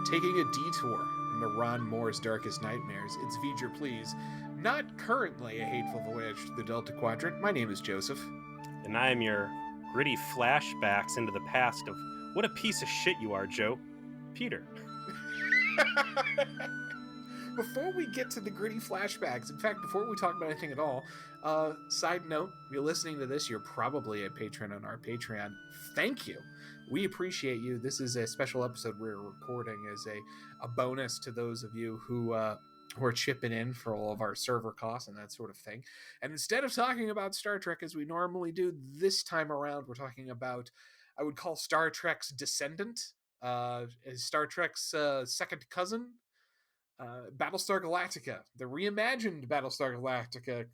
taking a detour into Ron Moore's darkest nightmares. It's Feature Please, not currently a hateful voyage to the Delta Quadrant. My name is Joseph. And I am your gritty flashbacks into the past of what a piece of shit you are, Joe. Peter. Before we get to the gritty flashbacks, in fact, before we talk about anything at all, side note, if you're listening to this, you're probably a patron on our Patreon. Thank you. We appreciate you. This is a special episode we're recording as a bonus to those of you who are chipping in for all of our server costs and that sort of thing. And instead of talking about Star Trek as we normally do, this time around, we're talking about, I would call Star Trek's descendant, Star Trek's second cousin, Battlestar Galactica, the reimagined Battlestar Galactica.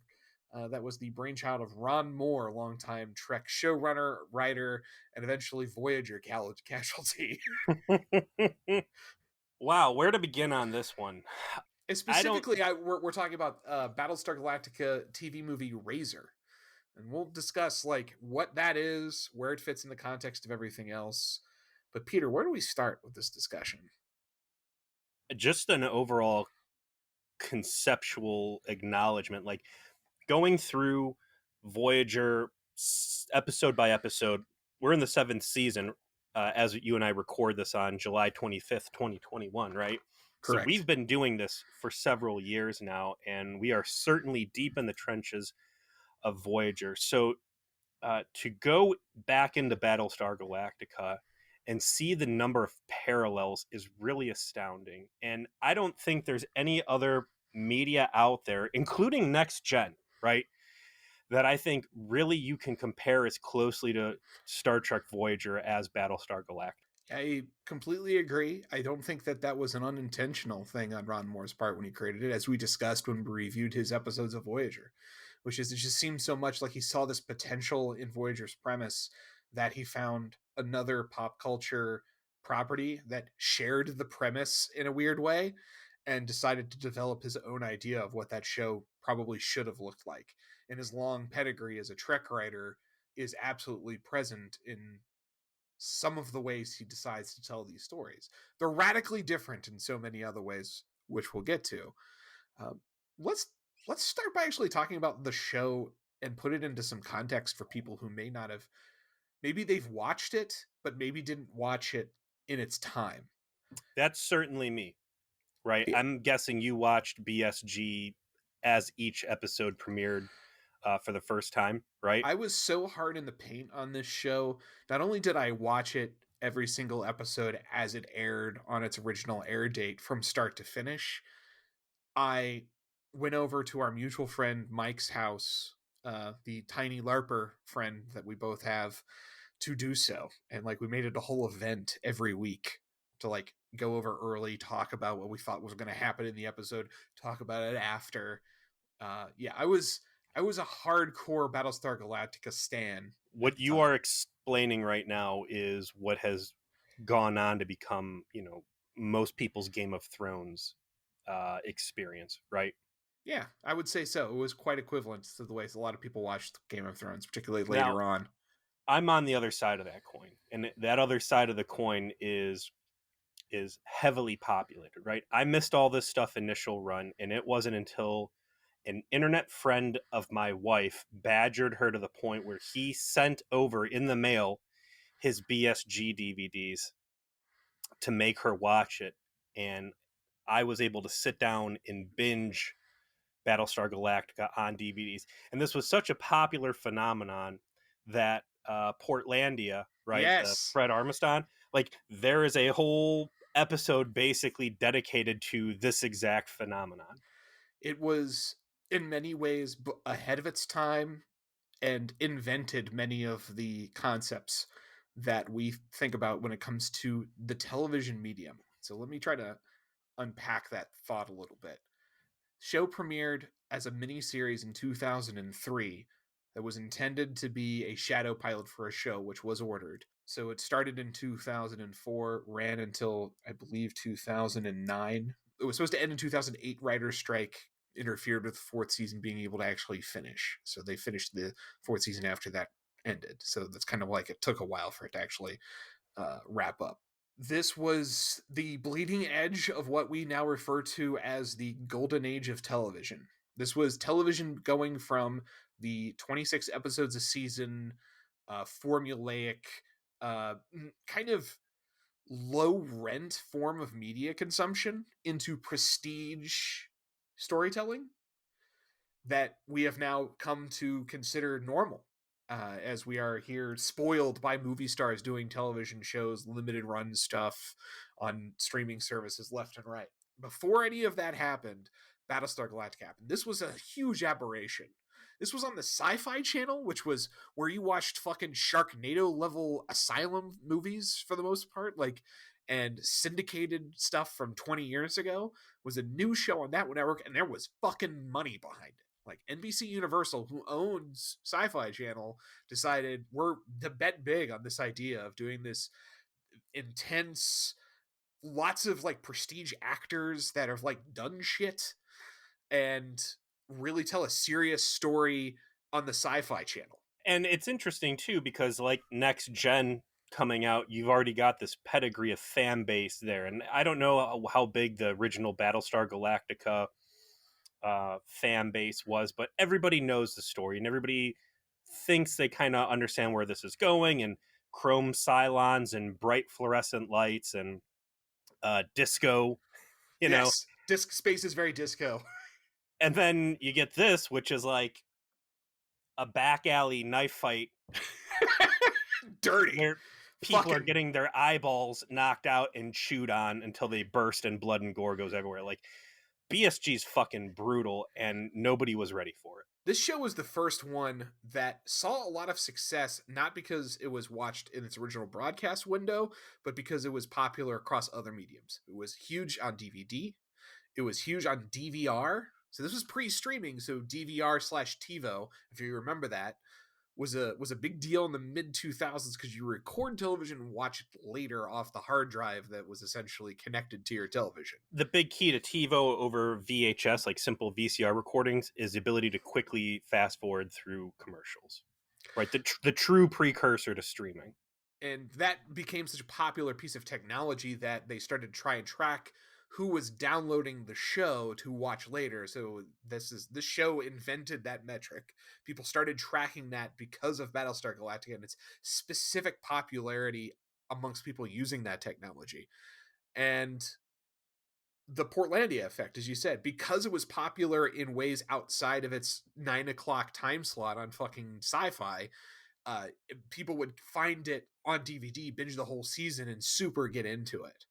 That was the brainchild of Ron Moore, longtime Trek showrunner, writer, and eventually Voyager casualty. Wow, where to begin on this one? And specifically, we're talking about Battlestar Galactica TV movie Razor. And we'll discuss like what that is, where it fits in the context of everything else. But Peter, where do we start with this discussion? Just an overall conceptual acknowledgement, like going through Voyager episode by episode. We're in the 7th season as you and I record this on July 25th, 2021, right? Correct. So we've been doing this for several years now, and we are certainly deep in the trenches of Voyager. So to go back into Battlestar Galactica and see the number of parallels is really astounding. And I don't think there's any other media out there, including Next Gen, right, that I think really you can compare as closely to Star Trek Voyager as Battlestar Galactica. I completely agree. I don't think that was an unintentional thing on Ron Moore's part when he created it, as we discussed when we reviewed his episodes of Voyager, which is it just seems so much like he saw this potential in Voyager's premise that he found another pop culture property that shared the premise in a weird way and decided to develop his own idea of what that show probably should have looked like. And his long pedigree as a Trek writer is absolutely present in some of the ways he decides to tell these stories. They're radically different in so many other ways, which we'll get to. Let's start by actually talking about the show and put it into some context for people who may not have, maybe they've watched it, but maybe didn't watch it in its time. That's certainly me, right? Yeah. I'm guessing you watched BSG as each episode premiered for the first time, right? I was so hard in the paint on this show. Not only did I watch it every single episode as it aired on its original air date from start to finish, I went over to our mutual friend Mike's house, the tiny LARPer friend that we both have, to do so. And like we made it a whole event every week to like go over early, talk about what we thought was going to happen in the episode, talk about it after. I was a hardcore Battlestar Galactica stan. What you are explaining right now is what has gone on to become, most people's Game of Thrones experience, right? Yeah, I would say so. It was quite equivalent to the ways a lot of people watched Game of Thrones, particularly later on. I'm on the other side of that coin, and that other side of the coin is heavily populated, right? I missed all this stuff initial run, and it wasn't until an internet friend of my wife badgered her to the point where he sent over in the mail his BSG DVDs to make her watch it. And I was able to sit down and binge Battlestar Galactica on DVDs. And this was such a popular phenomenon that Portlandia, right? Yes. Fred Armisen, like there is a whole episode basically dedicated to this exact phenomenon. It was in many ways ahead of its time and invented many of the concepts that we think about when it comes to the television medium. So let me try to unpack that thought a little bit. Show premiered as a miniseries in 2003 that was intended to be a shadow pilot for a show, which was ordered. So it started in 2004, ran until, I believe, 2009. It was supposed to end in 2008. Writer's strike interfered with the 4th season being able to actually finish. So they finished the 4th season after that ended. So that's kind of like it took a while for it to actually wrap up. This was the bleeding edge of what we now refer to as the golden age of television. This was television going from the 26 episodes a season, formulaic, kind of low rent form of media consumption into prestige storytelling that we have now come to consider normal, as we are here spoiled by movie stars doing television shows, limited run stuff on streaming services left and right. Before any of that happened, Battlestar Galactica happened. This was a huge aberration. This was on the Sci-Fi Channel, which was where you watched fucking Sharknado level asylum movies for the most part, like, and syndicated stuff from 20 years ago. Was a new show on that network, and there was fucking money behind it. Like NBC Universal, who owns Sci-Fi Channel, decided we're to bet big on this idea of doing this intense, lots of like prestige actors that have like done shit and really tell a serious story on the Sci-Fi Channel. And it's interesting too because like next gen coming out, you've already got this pedigree of fan base there, and I don't know how big the original Battlestar Galactica fan base was, but everybody knows the story and everybody thinks they kind of understand where this is going, and chrome cylons and bright fluorescent lights and disco, you know. Yes, disc space is very disco. And then you get this, which is like a back alley knife fight Dirty. where people are Fucking getting their eyeballs knocked out and chewed on until they burst and blood and gore goes everywhere. Like BSG's fucking brutal and nobody was ready for it. this show was the first one that saw a lot of success, not because it was watched in its original broadcast window, but because it was popular across other mediums. It was huge on DVD. It was huge on DVR. So this was pre-streaming, so DVR slash TiVo, if you remember that, was a big deal in the mid 2000s because you record television and watch it later off the hard drive that was essentially connected to your television. The big key to TiVo over VHS, like simple VCR recordings, is the ability to quickly fast forward through commercials. Right, the true precursor to streaming. And that became such a popular piece of technology that they started to try and track who was downloading the show to watch later. So this show invented that metric. People started tracking that because of Battlestar Galactica and its specific popularity amongst people using that technology. And the Portlandia effect, as you said, because it was popular in ways outside of its 9 o'clock time slot on fucking Sci-Fi, uh, people would find it on DVD, binge the whole season, and super get into it.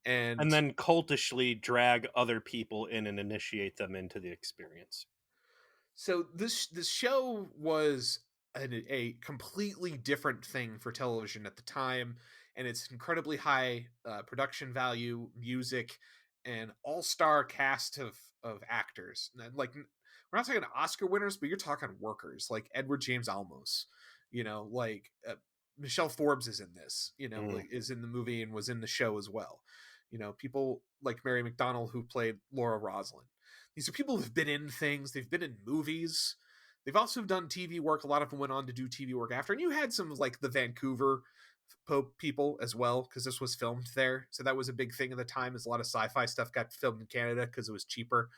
And And then cultishly drag other people in and initiate them into the experience. so this show was a completely different thing for television at the time, and it's incredibly high production value, music, and all-star cast of actors. Like we're not talking Oscar winners, but you're talking workers like Edward James Olmos. Like Michelle Forbes is in this. Like is in the movie and was in the show as well. People like Mary McDonnell who played Laura Roslin. These are people who've been in things. They've been in movies. They've also done TV work. A lot of them went on to do TV work after. And you had some like the Vancouver people as well, because this was filmed there. So that was a big thing at the time, is a lot of sci-fi stuff got filmed in Canada because it was cheaper.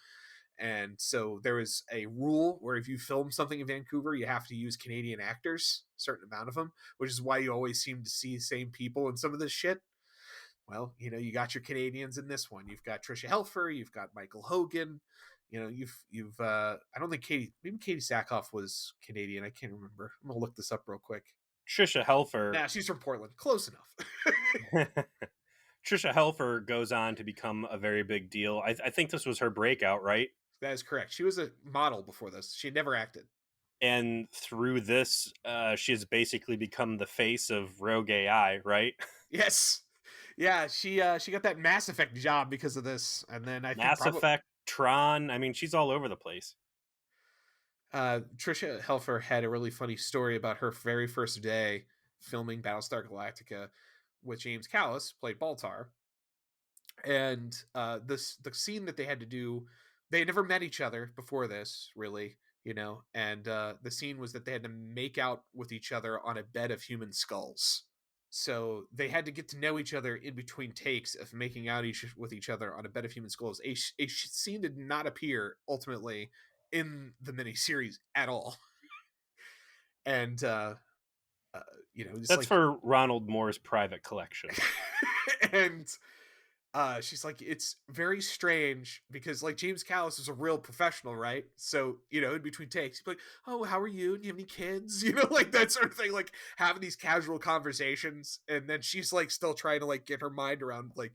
And so there was a rule where if you film something in Vancouver, you have to use Canadian actors, a certain amount of them, which is why you always seem to see the same people in some of this shit. Well, you got your Canadians in this one. You've got Trisha Helfer, you've got Michael Hogan. You've I don't think maybe Katie Sackhoff was Canadian. I can't remember. I'm gonna look this up real quick. Trisha Helfer. Nah, she's from Portland. Close enough. Trisha Helfer goes on to become a very big deal. I think this was her breakout, right? That is correct. She was a model before this. She had never acted. And through this, she has basically become the face of Rogue AI, right? Yes. Yeah, she got that Mass Effect job because of this, and then I think Mass Effect, Tron. I mean, she's all over the place. Trisha Helfer had a really funny story about her very first day filming Battlestar Galactica with James Callis, played Baltar, and the scene that they had to do, they had never met each other before this, really, and the scene was that they had to make out with each other on a bed of human skulls. So they had to get to know each other in between takes of making out with each other on a bed of human skulls. A scene did not appear ultimately in the miniseries at all, and uh, it's That's like, for Ronald Moore's private collection. and she's like, it's very strange because like James Callis is a real professional, right? So in between takes, he'd be like, "Oh, how are you? Do you have any kids?" Like that sort of thing, like having these casual conversations, and then she's like still trying to like get her mind around like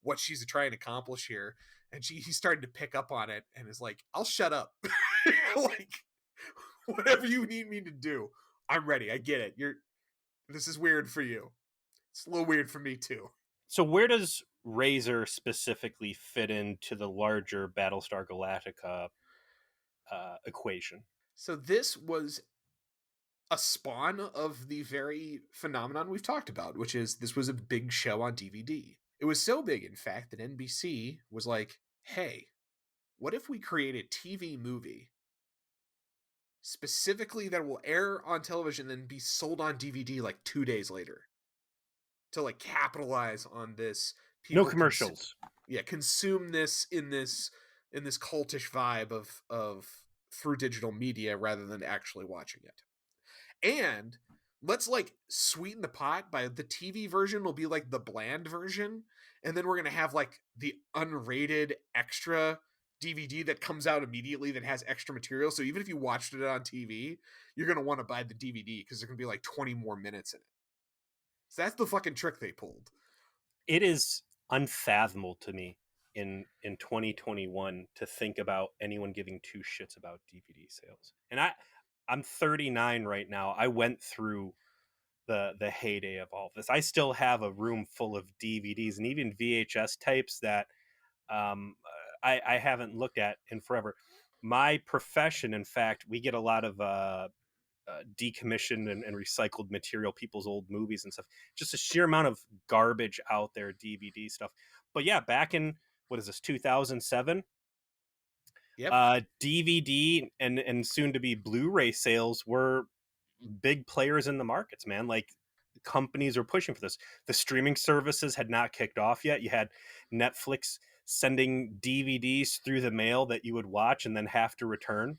what she's trying to accomplish here, and he's starting to pick up on it, and is like, "I'll shut up, like whatever you need me to do, I'm ready. I get it. This is weird for you. It's a little weird for me too." So where does Razor specifically fit into the larger Battlestar Galactica equation? So this was a spawn of the very phenomenon we've talked about, which is this was a big show on DVD. It was so big, in fact, that NBC was like, hey, what if we create a TV movie specifically that will air on television and be sold on DVD like 2 days later to like capitalize on this? No People commercials. consume this in this cultish vibe of through digital media rather than actually watching it. And let's like sweeten the pot by the TV version will be like the bland version, and then we're gonna have like the unrated extra DVD that comes out immediately that has extra material. So even if you watched it on TV, you're gonna want to buy the DVD because there's gonna be like 20 more minutes in it. So that's the fucking trick they pulled. It is unfathomable to me in 2021 to think about anyone giving two shits about DVD sales. And I'm 39 right now. I went through the heyday of all of this. I still have a room full of DVDs and even VHS tapes that um, I haven't looked at in forever. My profession, in fact, we get a lot of decommissioned and recycled material, people's old movies and stuff. Just a sheer amount of garbage out there, DVD stuff. But yeah, back in what is this, 2007? Yep. DVD and soon to be Blu-ray sales were big players in the markets, man. Like companies were pushing for this. The streaming services had not kicked off yet. You had Netflix sending DVDs through the mail that you would watch and then have to return.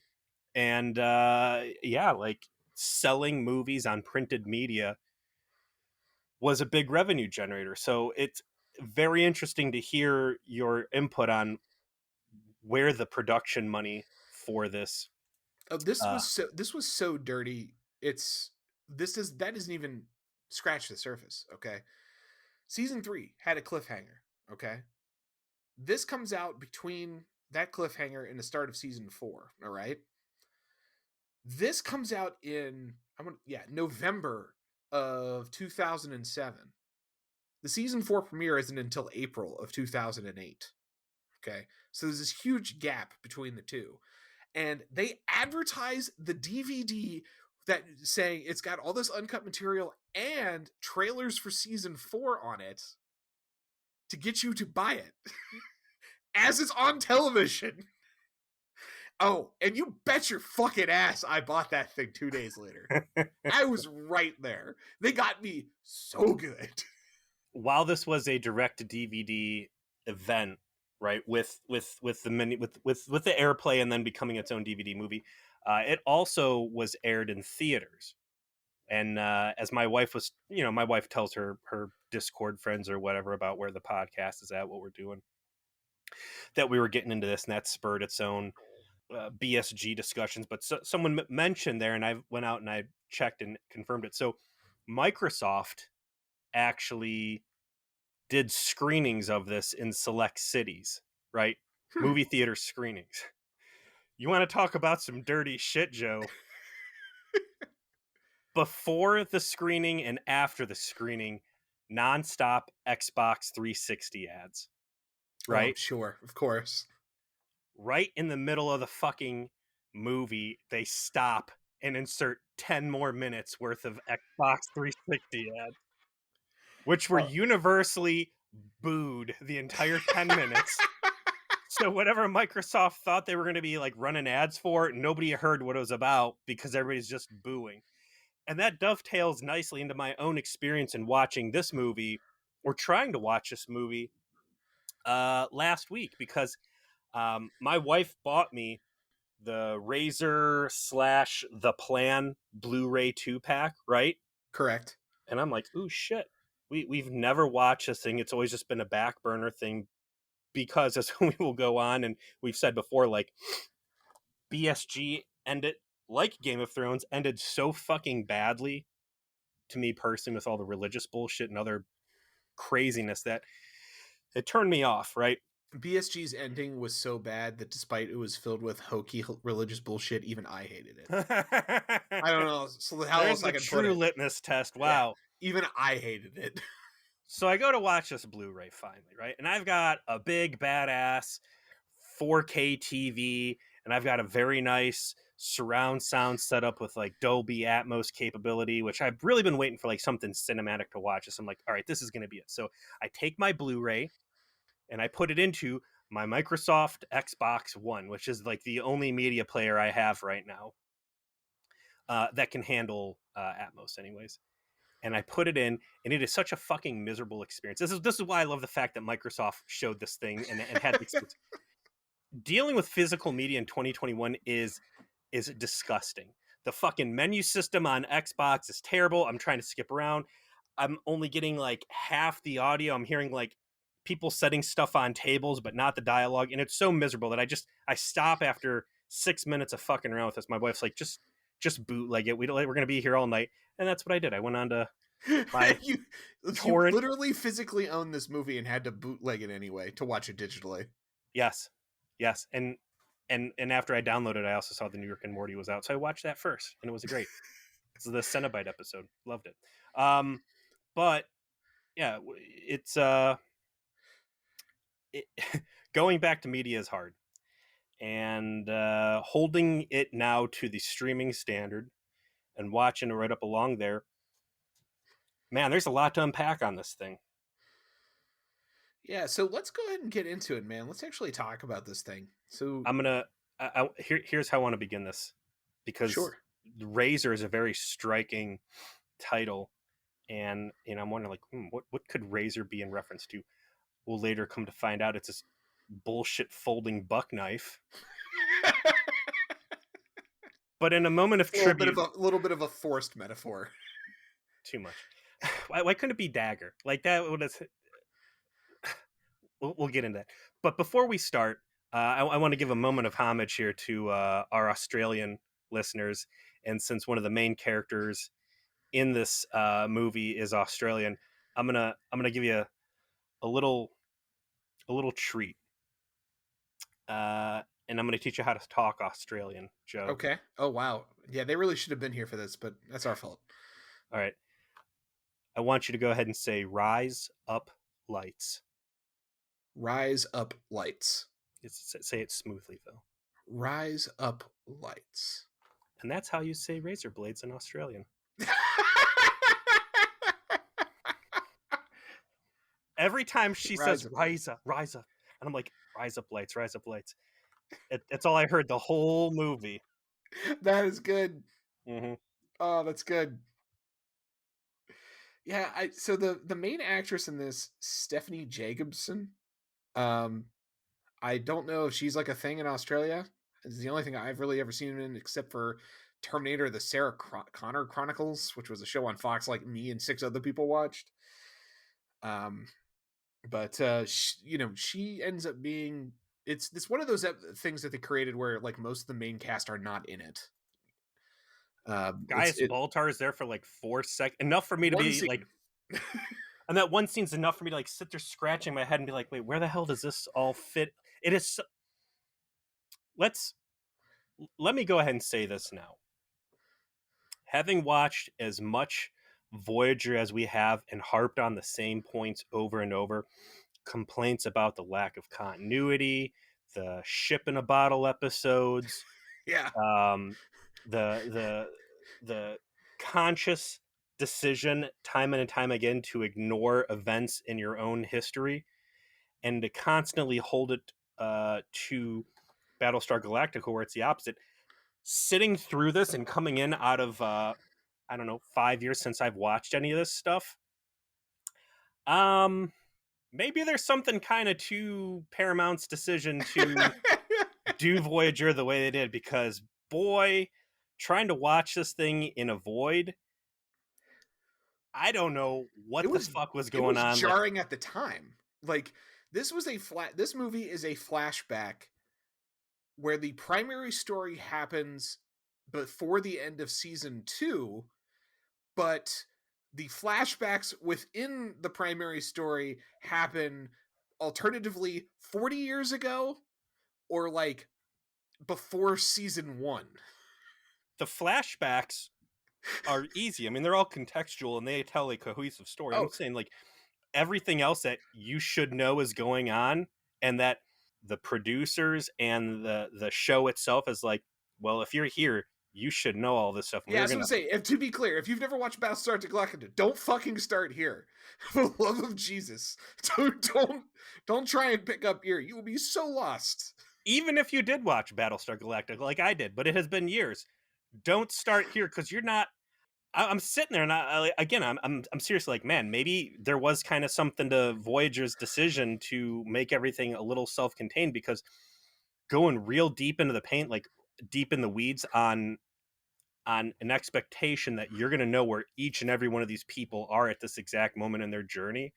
And yeah, like selling movies on printed media was a big revenue generator. So it's very interesting to hear your input on where the production money for this. Oh, Uh, this was so dirty. It's that doesn't even scratch the surface. Okay, season 3 had a cliffhanger. Okay, this comes out between that cliffhanger and the start of season 4. All right, this comes out in November of 2007. The season 4 premiere isn't until April of 2008. Okay, so there's this huge gap between the two, and they advertise the DVD that saying it's got all this uncut material and trailers for season 4 on it to get you to buy it as it's on television. Oh, and you bet your fucking ass I bought that thing 2 days later. I was right there. They got me so good. while this was a direct to DVD event, right, with the mini with the airplay and then becoming its own DVD movie, it also was aired in theaters. And as my wife was, my wife tells her Discord friends or whatever about where the podcast is at, what we're doing, that we were getting into this, and that spurred its own BSG discussions. But someone mentioned there, and I went out and I checked and confirmed it. So Microsoft actually did screenings of this in select cities, right? Hmm. Movie theater screenings. You want to talk about some dirty shit, Joe? Before the screening and after the screening, nonstop Xbox 360 ads, Oh, I'm right? sure, of course. Right in the middle of the fucking movie, they stop and insert 10 more minutes worth of Xbox 360 ads, which were Oh. universally booed the entire 10 minutes. So whatever Microsoft thought they were going to be like running ads for, nobody heard what it was about because everybody's just booing. And that dovetails nicely into my own experience in watching this movie, or trying to watch this movie, last week, because my wife bought me the Razor slash The Plan Blu-ray 2-pack, right? Correct. And I'm like, ooh, shit. We've never watched this thing. It's always just been a back burner thing, because, as we will go on, and we've said before, like, BSG ended, like Game of Thrones, ended so fucking badly to me personally, with all the religious bullshit and other craziness, that it turned me off, right? BSG's ending was so bad that despite it was filled with hokey religious bullshit, even I hated it. I don't know how There's else I the can put true it. litmus test. Yeah, Wow. even I hated it. So I go to watch this Blu-ray finally, right? And I've got a big badass 4K TV, and I've got a very nice surround sound setup with like Dolby Atmos capability, which I've really been waiting for, like something cinematic to watch. So I'm like, all right, this is going to be it. So I take my Blu-ray and I put it into my Microsoft Xbox One, which is like the only media player I have right now that can handle Atmos, anyways. And I put it in, and it is such a fucking miserable experience. This is why I love the fact that Microsoft showed this thing and had the experience. Dealing with physical media in 2021 is disgusting. The fucking menu system on Xbox is terrible. I'm trying to skip around. I'm only getting like half the audio. I'm hearing like people setting stuff on tables, but not the dialogue. And it's so miserable that I stop after 6 minutes of fucking around with this. My wife's like, just bootleg it. We're gonna be here all night. And that's what I did. I went on to my you you torrent. literally physically owned this movie and had to bootleg it anyway to watch it digitally. Yes. Yes. And after I downloaded, I also saw the New York and Morty was out. So I watched that first, and it was great. It's the Cenobite episode. Loved it. But yeah, it's it, going back to media is hard, and holding it now to the streaming standard and watching it right up along there. Man, there's a lot to unpack on this thing. Yeah, so let's go ahead and get into it, man. Let's actually talk about this thing. So I'm gonna here's how I want to begin this, because sure. Razor is a very striking title, and I'm wondering, like, what could Razor be in reference to? We'll later come to find out it's this bullshit folding buck knife. But in a moment of A little bit tribute, of a little bit of a forced metaphor. too much. Why couldn't it be dagger? Like that would have. We'll get into that. But before we start, I want to give a moment of homage here to our Australian listeners. And since one of the main characters in this movie is Australian, I'm gonna give you a little treat, and I'm gonna teach you how to talk Australian, Joe. Okay. Oh wow. Yeah, they really should have been here for this, but that's our fault. All right, I want you to go ahead and say "Rise up, lights." Rise up lights. Say it smoothly though, Rise up lights. and that's how you say razor blades in Australian. Every time she says rise up, and I'm like, rise up lights, rise up lights. It's all I heard the whole movie. That is good. Mm-hmm. Oh, that's good. Yeah, so the main actress in this, Stephanie Jacobson, um, I don't know if she's like a thing in Australia. It's the only thing I've really ever seen her in, except for Terminator: The Sarah Connor Chronicles, which was a show on Fox like me and 6 other people watched. Um, but she ends up being it's one of those things that they created where like most of the main cast are not in it. Gaius It Baltar is there for like 4 seconds, enough for me to one be like, scene. and that one scene's enough for me to like sit there scratching my head and be like, wait, where the hell does this all fit? It is. Let me go ahead and say this now. Having watched as much Voyager as we have and harped on the same points over and over, complaints about the lack of continuity, the ship in a bottle episodes, Yeah. The the conscious decision time and time again to ignore events in your own history and to constantly hold it to Battlestar Galactica, where it's the opposite. Sitting through this and coming in out of I don't know, 5 years since I've watched any of this stuff. Um, Maybe there's something kind of to Paramount's decision to do Voyager the way they did, because boy, trying to watch this thing in a void, I don't know it what the was fuck was it going was on. Like, jarring at the time. Like this movie is a flashback where the primary story happens before the end of season 2, but the flashbacks within the primary story happen alternatively 40 years ago or like before season 1. the flashbacks are easy. I mean, they're all contextual and they tell a cohesive story. I'm Oh, saying like everything else that you should know is going on, and that the producers and the show itself is like, well, if you're here, you should know all this stuff. And yeah, I we're was gonna gonna say, if, to be clear, if you've never watched Battlestar Galactica, don't fucking start here. For the love of Jesus. Don't try and pick up here. You will be so lost. even if you did watch Battlestar Galactica like I did, but it has been years, don't start here because you're not. I'm sitting there and again, I'm seriously like, man, maybe there was kind of something to Voyager's decision to make everything a little self-contained, because going real deep into the paint, like deep in the weeds on an expectation that you're going to know where each and every one of these people are at this exact moment in their journey,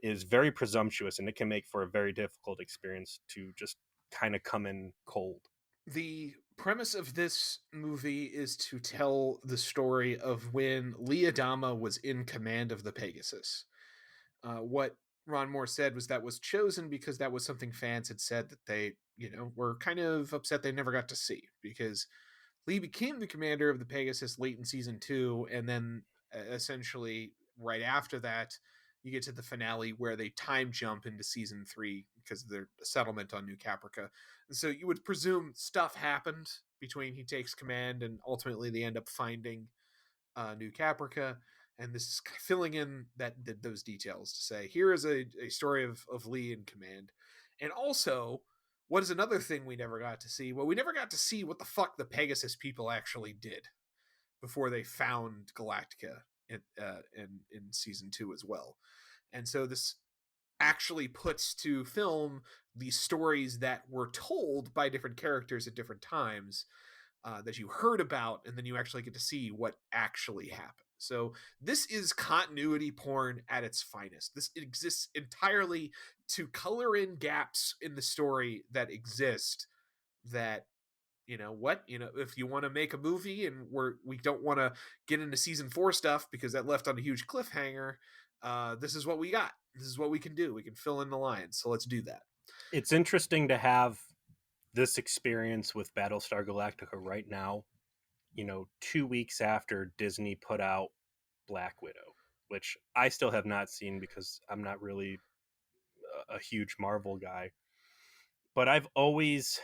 is very presumptuous, and it can make for a very difficult experience to just kind of come in cold. The premise of this movie is to tell the story of when Lee Adama was in command of the Pegasus. What Ron Moore said was that was chosen because that was something fans had said that they, were kind of upset they never got to see, because Lee became the commander of the Pegasus late in season 2, and then essentially right after that, you get to the finale where they time jump into season 3 because of their settlement on New Caprica. And so you would presume stuff happened between he takes command and ultimately they end up finding New Caprica. And this is filling in those details to say here is a story of Lee in command. And also, what is another thing we never got to see? Well, we never got to see what the fuck the Pegasus people actually did before they found Galactica in season 2 as well. And so this actually puts to film the stories that were told by different characters at different times, that you heard about, and then you actually get to see what actually happened. So this is continuity porn at its finest. This exists entirely to color in gaps in the story that exist. That, if you want to make a movie and we don't want to get into season 4 stuff because that left on a huge cliffhanger, this is what we got. This is what we can do. We can fill in the lines. So let's do that. It's interesting to have this experience with Battlestar Galactica right now, 2 weeks after Disney put out Black Widow, which I still have not seen because I'm not really a huge Marvel guy. But I've always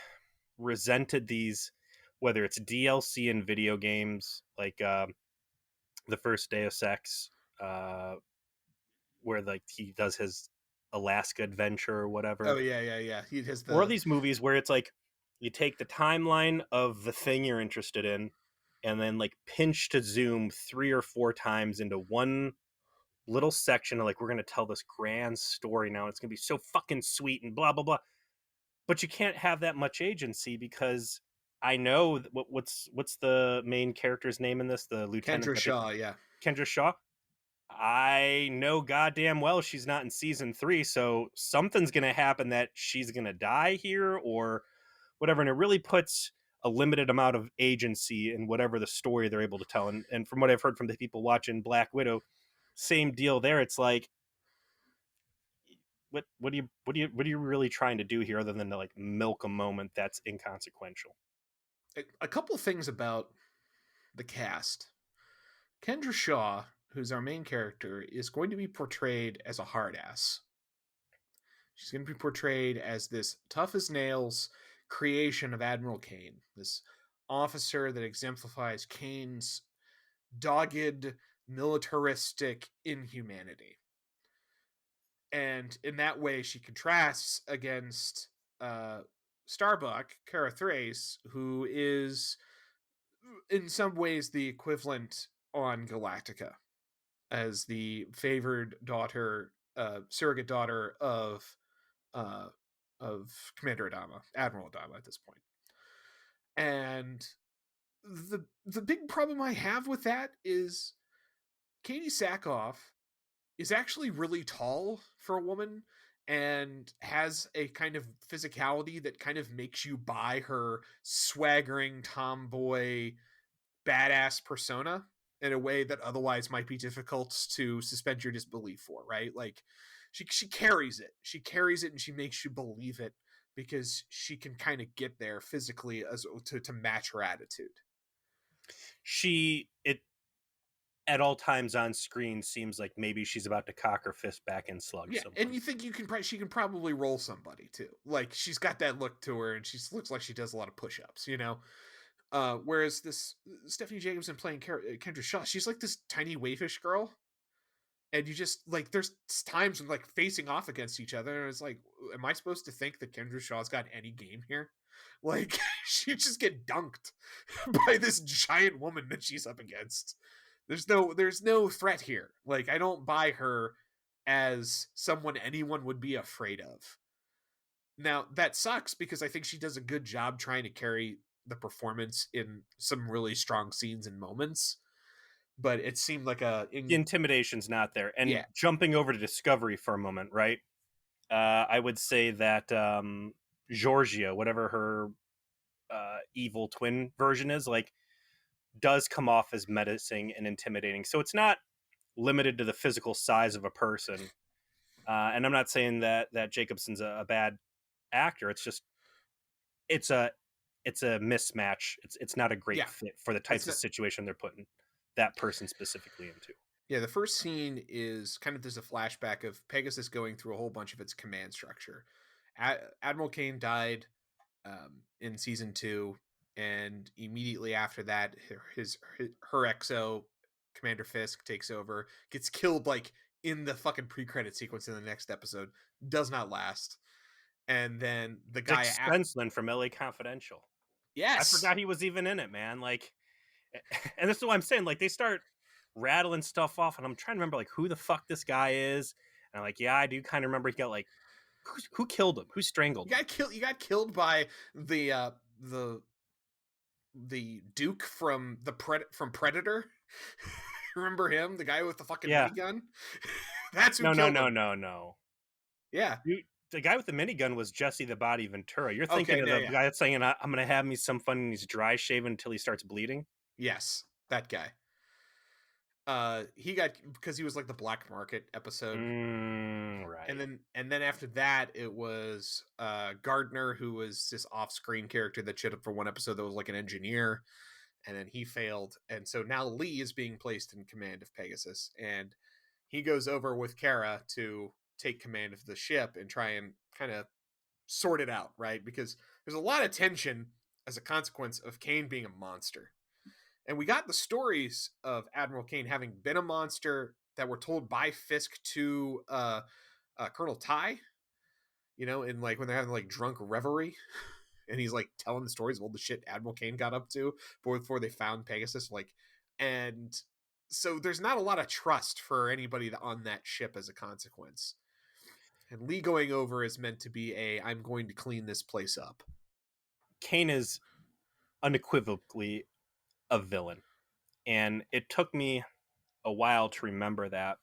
resented these, whether it's DLC in video games, like the first Deus Ex, uh, where like he does his Alaska adventure or Oh whatever, yeah, yeah, yeah. He has or the these movies where it's like you take the timeline of the thing you're interested in and then like pinch to zoom 3 or 4 times into one little section of like, we're going to tell this grand story now, and it's going to be so fucking sweet and blah blah blah. But you can't have that much agency, because I know what's the main character's name in this, the lieutenant Kendra that they, Shaw. Yeah, Kendra Shaw. I know goddamn well she's not in season 3, so something's gonna happen that she's gonna die here or whatever, and it really puts a limited amount of agency in whatever the story they're able to tell. And from what I've heard from the people watching Black Widow, same deal there. It's like, what are you really trying to do here other than to like milk a moment that's inconsequential? a couple things about the cast. Kendra Shaw, who's our main character, is going to be portrayed as a hard ass. She's going to be portrayed as this tough as nails creation of Admiral Kane, this officer that exemplifies Kane's dogged militaristic inhumanity. And in that way, she contrasts against Starbuck, Kara Thrace, who is in some ways the equivalent on Galactica as the favored daughter, surrogate daughter uh, of Commander Adama, Admiral Adama at this point. And the big problem I have with that is Katie Sackhoff is actually really tall for a woman and has a kind of physicality that kind of makes you buy her swaggering tomboy badass persona in a way that otherwise might be difficult to suspend your disbelief for, right? Like she carries it. She carries it and she makes you believe it because she can kind of get there physically as to match her attitude. She it at all times on screen seems like maybe she's about to cock her fist back and slug Yeah, and someone. you think she can probably roll somebody too. Like she's got that look to her, and she looks like she does a lot of push-ups, you know. Whereas this Stephanie Jacobson playing Kendra Shaw, she's like this tiny waifish girl, and you just like there's times when like facing off against each other, and it's like, am I supposed to think that Kendra Shaw's got any game here? Like she just get dunked by this giant woman that she's up against. There's no threat here. Like I don't buy her as someone anyone would be afraid of. Now that sucks because I think she does a good job trying to carry the performance in some really strong scenes and moments, but it seemed like The intimidation's not there. And yeah. jumping over to Discovery for a moment, right? I would say that Georgia, whatever her evil twin version is, like, does come off as menacing and intimidating. So it's not limited to the physical size of a person. And I'm not saying that Jacobson's a bad actor. It's just it's a it's a mismatch. It's not a great Yeah, fit for the it's types of not, situation they're putting that person specifically into. yeah. The first scene is kind of there's a flashback of Pegasus going through a whole bunch of its command structure. Admiral Kane died in season 2, and immediately after that, her XO Commander Fisk takes over, gets killed like in the fucking pre-credit sequence in the next episode. Does not last, and then the guy Dick Spensland from LA Confidential. I yes, forgot he was even in it, man. Like, and this is what I'm saying. Like, they start rattling stuff off, and I'm trying to remember like who the fuck this guy is. And I'm like, yeah, I do kind of remember he got like who killed him, who strangled him. you got killed by the the Duke from from Predator. Remember him, the guy with the fucking Yeah, minigun? That's who no, no, killed no, him. no, no. Yeah. The guy with the minigun was Jesse the Body Ventura. You're thinking Okay. of No. the Yeah. guy that's saying, "I'm gonna have me some fun," and he's dry shaven until he starts bleeding. Yes, that guy. He got because he was like the black market episode, Right. and then after that, it was Gardner, who was this off-screen character that showed up for one episode that was like an engineer, and then he failed, and so now Lee is being placed in command of Pegasus, and he goes over with Kara to take command of the ship and try and kind of sort it out, right? Because there's a lot of tension as a consequence of Kane being a monster. And we got the stories of Admiral Kane having been a monster that were told by Fisk to Colonel Ty, you know, and like when they're having like drunk revelry. And he's like telling the stories of all the shit Admiral Kane got up to before they found Pegasus. Like, and so there's not a lot of trust for anybody on that ship as a consequence. And Lee going over is meant to be I'm going to clean this place up. Kane is unequivocally a villain, and it took me a while to remember that.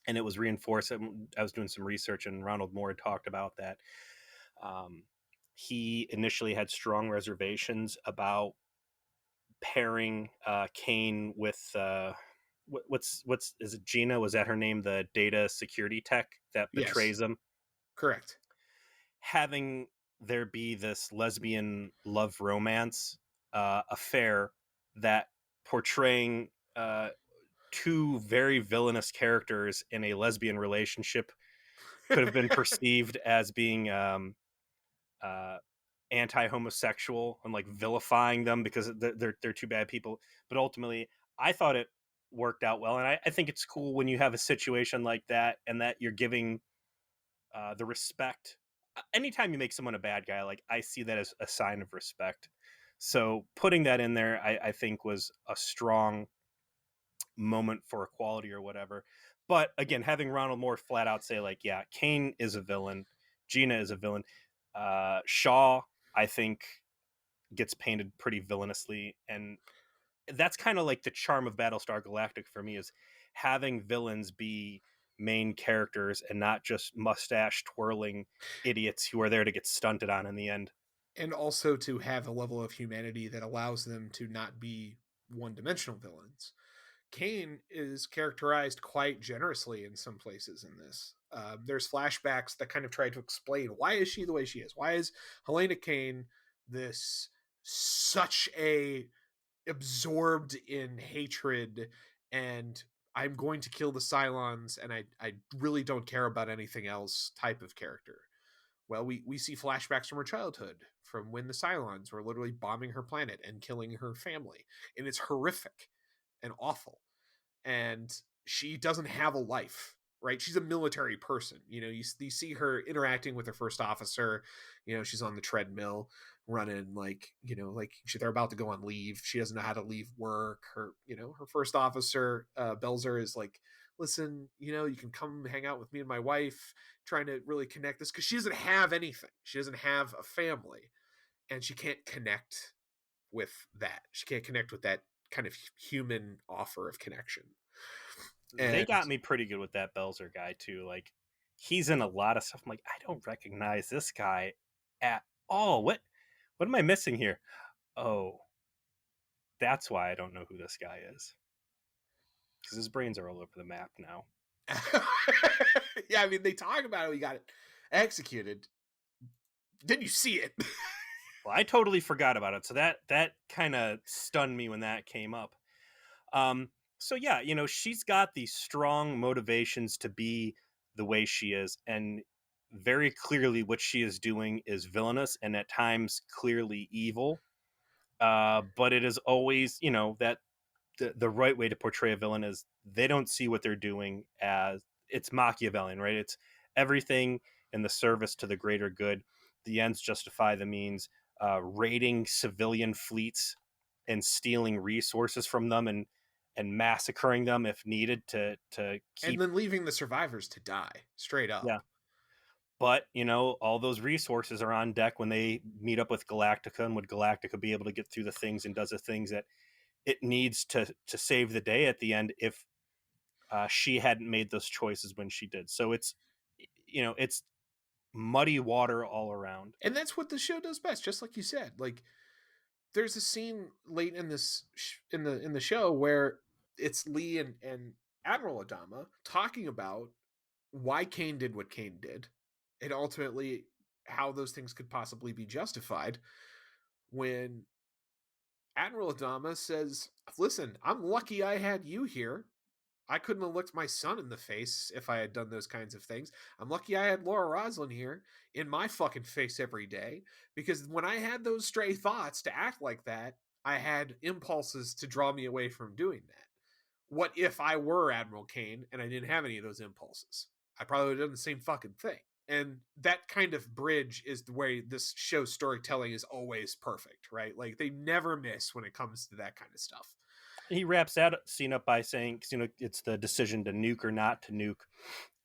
And it was reinforced. I was doing some research, and Ronald Moore talked about that. Um, he initially had strong reservations about pairing Kane with what's is it Gina? Was that her name? The data security tech that Yes, betrays him. correct. Having there be this lesbian love romance affair that portraying two very villainous characters in a lesbian relationship could have been perceived as being uh, anti-homosexual and like vilifying them because they're two bad people. But ultimately, I thought it worked out well, and I think it's cool when you have a situation like that and that you're giving the respect. Anytime you make someone a bad guy, like I see that as a sign of respect. So putting that in there, I think was a strong moment for equality or whatever. But again, having Ronald Moore flat out say like, yeah, Kane is a villain, Gina is a villain. Shaw, I think, gets painted pretty villainously, and that's kind of like the charm of Battlestar Galactica for me is having villains be main characters and not just mustache twirling idiots who are there to get stunted on in the end. And also to have a level of humanity that allows them to not be one-dimensional villains. Kane is characterized quite generously in some places in this. There's flashbacks that kind of try to explain why is she the way she is. Why is Helena Kane this such a absorbed in hatred and I'm going to kill the Cylons and I really don't care about anything else type of character. Well, we see flashbacks from her childhood, from when the Cylons were literally bombing her planet and killing her family. And it's horrific and awful. And she doesn't have a life, right? She's a military person. You see her interacting with her first officer. She's on the treadmill running like they're about to go on leave. She doesn't know how to leave work. Her first officer, Belzer, is like, listen, you can come hang out with me and my wife, trying to really connect this because she doesn't have anything. She doesn't have a family, and she can't connect with that. She can't connect with that kind of human offer of connection. They And got me pretty good with that Belzer guy too. Like he's in a lot of stuff. I'm like, I don't recognize this guy at all. What am I missing here? Oh, that's why I don't know who this guy is. Because his brains are all over the map now. yeah, I mean, they talk about it. We got it executed. Didn't you see it? Well, I totally forgot about it. So that kind of stunned me when that came up. So yeah, she's got these strong motivations to be the way she is, and very clearly what she is doing is villainous and at times clearly evil. But it is always, that the right way to portray a villain is they don't see what they're doing as it's Machiavellian, right? It's everything in the service to the greater good. The ends justify the means. Raiding civilian fleets and stealing resources from them and massacring them if needed to And keep then leaving the survivors to die straight yeah. up. But all those resources are on deck when they meet up with Galactica, and would Galactica be able to get through the things and does the things that it needs to save the day at the end if she hadn't made those choices when she did. So it's muddy water all around. And that's what the show does best, just like you said. Like, there's a scene late in this in the show where it's Lee and Admiral Adama talking about why Kane did what Kane did, and ultimately how those things could possibly be justified. When Admiral Adama says, "Listen, I'm lucky I had you here. I couldn't have looked my son in the face if I had done those kinds of things. I'm lucky I had Laura Roslin here in my fucking face every day, because when I had those stray thoughts to act like that, I had impulses to draw me away from doing that. What if I were Admiral Kane and I didn't have any of those impulses? I probably would have done the same fucking thing." And that kind of bridge is the way this show's storytelling is always perfect, right? Like, they never miss when it comes to that kind of stuff. He wraps that scene up by saying, 'cause, it's the decision to nuke or not to nuke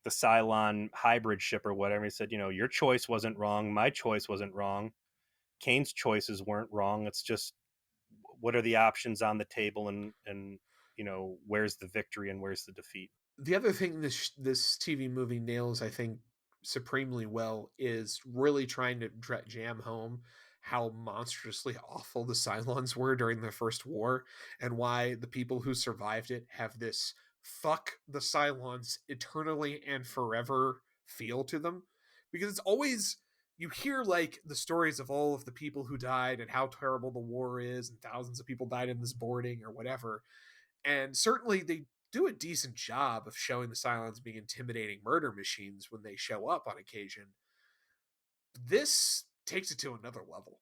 the Cylon hybrid ship or whatever. He said, your choice wasn't wrong. My choice wasn't wrong. Kane's choices weren't wrong. It's just what are the options on the table, and where's the victory and where's the defeat. The other thing this TV movie nails, I think, supremely well is really trying to jam home how monstrously awful the Cylons were during the First War, and why the people who survived it have this "fuck the Cylons eternally and forever" feel to them, because it's always, you hear like the stories of all of the people who died and how terrible the war is, and thousands of people died in this boarding or whatever, and certainly they do a decent job of showing the Cylons being intimidating murder machines when they show up on occasion. This takes it to another level,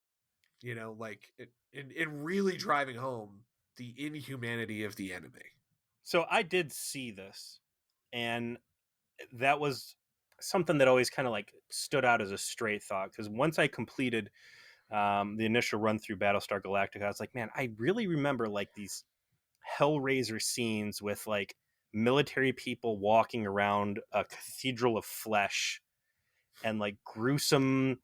like in really driving home the inhumanity of the enemy. So I did see this, and that was something that always kind of like stood out as a straight thought, because once I completed The initial run through Battlestar Galactica, I was like, man, I really remember like these Hellraiser scenes with like military people walking around a cathedral of flesh and like gruesome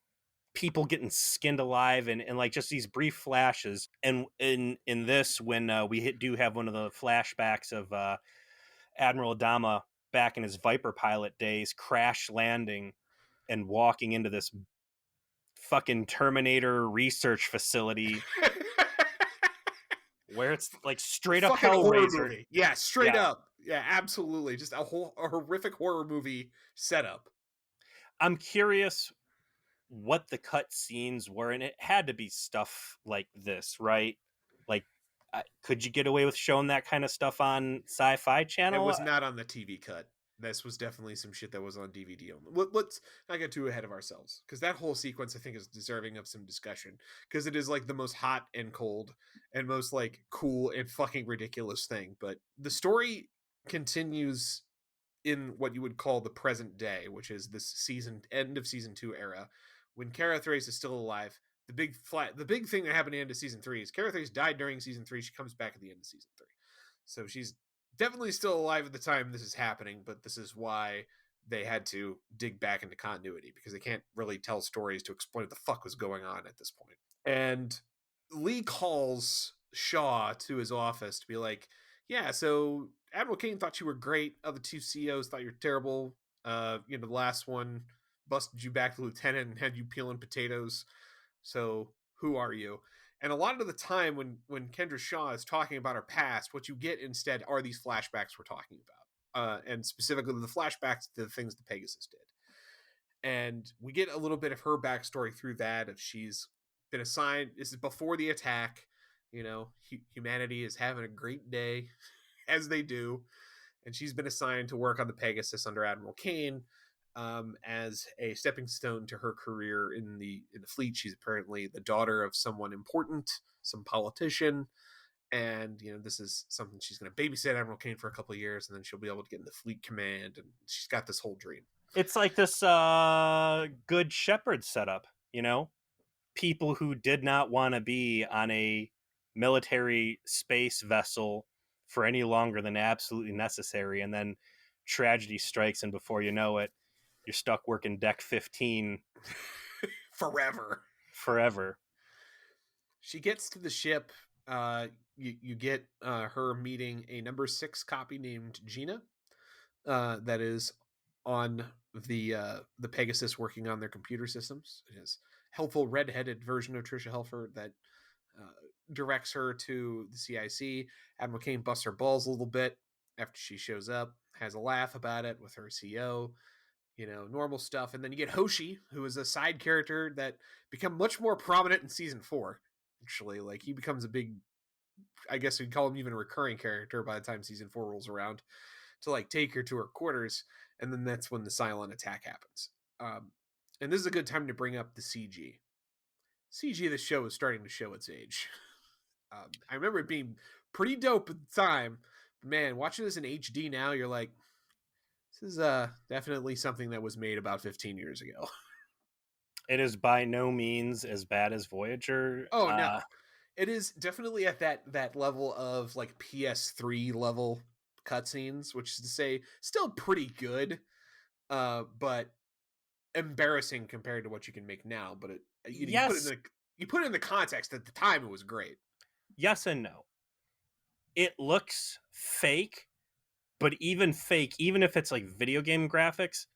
people getting skinned alive, and like just these brief flashes. And in this, when do have one of the flashbacks of Admiral Adama back in his Viper pilot days, crash landing and walking into this fucking Terminator research facility where it's like straight up Fucking horror Hellraiser. movie. Yeah, straight Yeah. up. Yeah, absolutely. Just a horrific horror movie setup. I'm curious what the cut scenes were, and it had to be stuff like this, right? Like, could you get away with showing that kind of stuff on Sci-Fi It Channel? was not on the TV cut. This was definitely some shit that was on DVD only. Let's not get too ahead of ourselves, because that whole sequence I think is deserving of some discussion, because it is like the most hot and cold and most like cool and fucking ridiculous thing. But the story continues in what you would call the present day, which is this season end of season 2 era, when Kara Thrace is still alive. The big thing that happened at the end of season 3 is Kara Thrace died during season 3. She comes back at the end of season 3, so she's definitely still alive at the time this is happening. But this is why they had to dig back into continuity, because they can't really tell stories to explain what the fuck was going on at this point. And Lee calls Shaw to his office to be like, yeah, so Admiral Kane thought you were great. Other two CEOs thought you were terrible. The last one busted you back to lieutenant and had you peeling potatoes. So who are you? And a lot of the time when Kendra Shaw is talking about her past, what you get instead are these flashbacks we're talking about. And specifically the flashbacks to the things the Pegasus did. And we get a little bit of her backstory through that. If she's been assigned, this is before the attack. Humanity is having a great day, as they do, and she's been assigned to work on the Pegasus under Admiral Kane, as a stepping stone to her career in the fleet. She's apparently the daughter of someone important, some politician, and this is something she's going to babysit Admiral Kane for a couple of years, and then she'll be able to get in the fleet command, and she's got this whole dream. It's like this Good Shepherd setup, you know? People who did not want to be on a military space vessel for any longer than absolutely necessary, and then tragedy strikes, and before you know it, you're stuck working deck 15 Forever. forever. She gets to the ship. You get her meeting a number 6 copy named Gina, that is on the Pegasus, working on their computer systems. It is helpful redheaded version of Trisha Helfer that uh, directs her to the CIC. Admiral Kane busts her balls a little bit after she shows up, has a laugh about it with her CO, normal stuff. And then you get Hoshi, who is a side character that become much more prominent in season 4. Actually, like, he becomes a big, I guess we'd call him even a recurring character by the time season 4 rolls around, to like take her to her quarters. And then that's when the silent attack happens. And this is a good time to bring up the CG of the show is starting to show its age. I remember it being pretty dope at the time, but man, watching this in HD now, you're like, this is definitely something that was made about 15 years ago. It is by no means as bad as Voyager. Oh no, it is definitely at that level of like PS3 level cutscenes, which is to say, still pretty good, but embarrassing compared to what you can make now. But Yes, you put it in the context. At the time, it was great. yes, and no. It looks fake, but even fake, even if it's like video game graphics,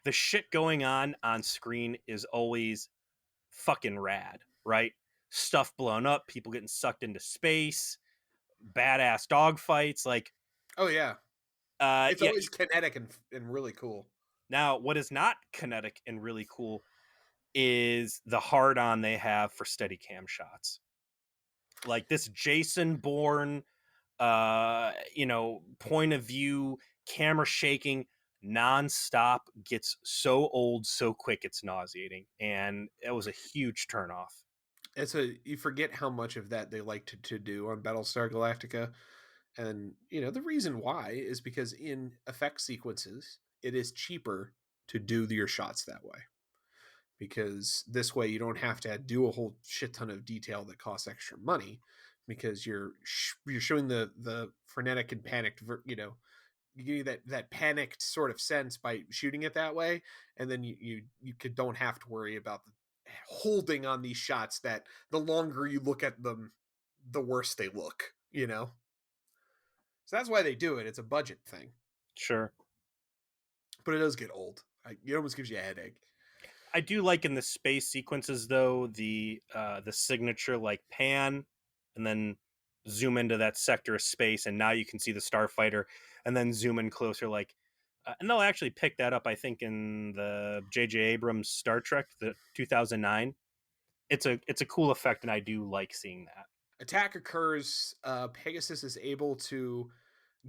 the shit going on screen is always fucking rad, right? Stuff blown up, people getting sucked into space, badass dogfights, like Oh yeah, it's yeah. always kinetic and really cool. Now, what is not kinetic and really cool is the hard on they have for steady cam shots. Like this Jason Bourne point of view, camera shaking nonstop gets so old so quick it's nauseating, and it was a huge turnoff. You forget how much of that they like to do on Battlestar Galactica, and the reason why is because in effect sequences, it is cheaper to do your shots that way, because this way you don't have to do a whole shit ton of detail that costs extra money, because you're showing the frenetic and panicked, you give you that panicked sort of sense by shooting it that way, and then don't have to worry about holding on these shots that the longer you look at them, the worse they look. So that's why they do it. It's a budget thing, Sure. but it does get old. It almost gives you a headache. I do like in the space sequences though the signature like pan and then zoom into that sector of space and now you can see the starfighter and then zoom in closer like and they'll actually pick that up I think in the J.J. Abrams Star Trek the 2009. It's a cool effect and I do like seeing that. Attack occurs. Pegasus is able to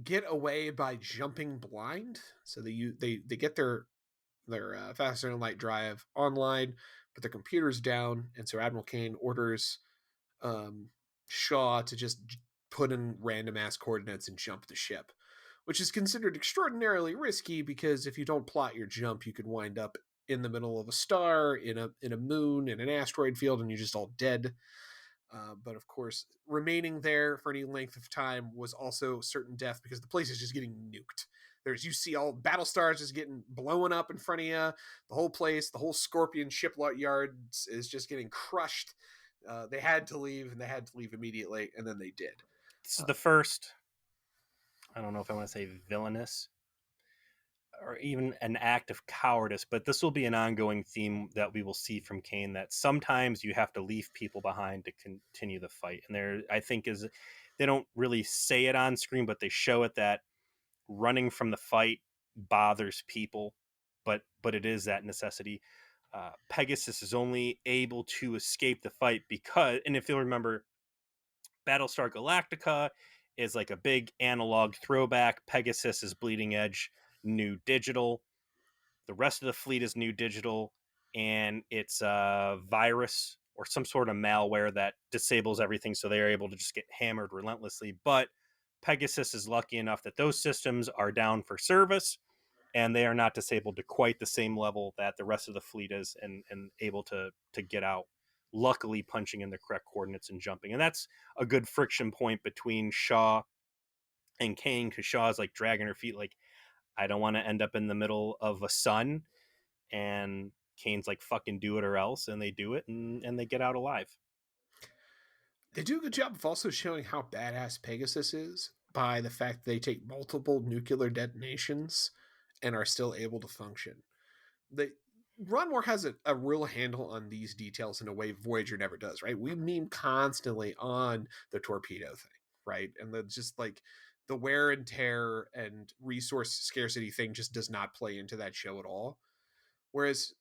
get away by jumping blind. So they get their faster than light drive online, but the computer's down, and so Admiral Kane orders um, Shaw to just put in random ass coordinates and jump the ship, which is considered extraordinarily risky because if you don't plot your jump, you could wind up in the middle of a star, in a moon, in an asteroid field, and you're just all dead. But of course, remaining there for any length of time was also certain death because the place is just getting nuked. You see all battle stars just getting blown up in front of you. The whole place, the whole Scorpion shipyard is just getting crushed. They had to leave, and they had to leave immediately, and then they did. This is the first, I don't know if I want to say villainous or even an act of cowardice, but this will be an ongoing theme that we will see from Kane that sometimes you have to leave people behind to continue the fight. And there, I think, is they don't really say it on screen, but they show it that running from the fight bothers people, but it is that necessity. Pegasus is only able to escape the fight because, and if you'll remember, Battlestar Galactica is like a big analog throwback. Pegasus is bleeding edge, new digital. The rest of the fleet is new digital, and it's a virus or some sort of malware that disables everything, so they are able to just get hammered relentlessly. But Pegasus is lucky enough that those systems are down for service, and they are not disabled to quite the same level that the rest of the fleet is, and able to get out. Luckily, punching in the correct coordinates and jumping, and that's a good friction point between Shaw and Kane because Shaw is like dragging her feet, like I don't want to end up in the middle of a sun. And Kane's like, fucking do it or else. And they do it and they get out alive. They do a good job of also showing how badass Pegasus is by the fact they take multiple nuclear detonations and are still able to function. They Ron Moore has a real handle on these details in a way Voyager never does, right? We meme constantly on the torpedo thing, right? And just like the wear and tear and resource scarcity thing just does not play into that show at all. Whereas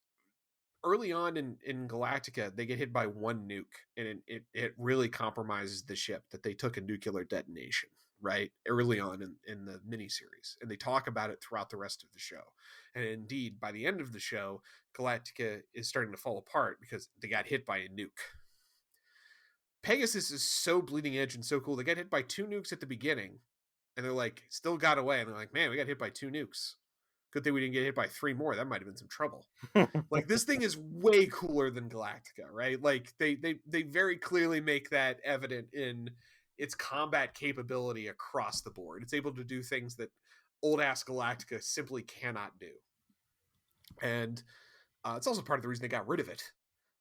early on in Galactica, they get hit by one nuke, and it really compromises the ship that they took a nuclear detonation, right? Early on in the miniseries. And they talk about it throughout the rest of the show. And indeed, by the end of the show, Galactica is starting to fall apart because they got hit by a nuke. Pegasus is so bleeding edge and so cool. They got hit by two nukes at the beginning, and they're like, still got away. And they're like, man, we got hit by two nukes. Good thing we didn't get hit by three more. That might have been some trouble. Like this thing is way cooler than Galactica, right? Like they very clearly make that evident in its combat capability across the board. It's able to do things that old ass Galactica simply cannot do. And it's also part of the reason they got rid of it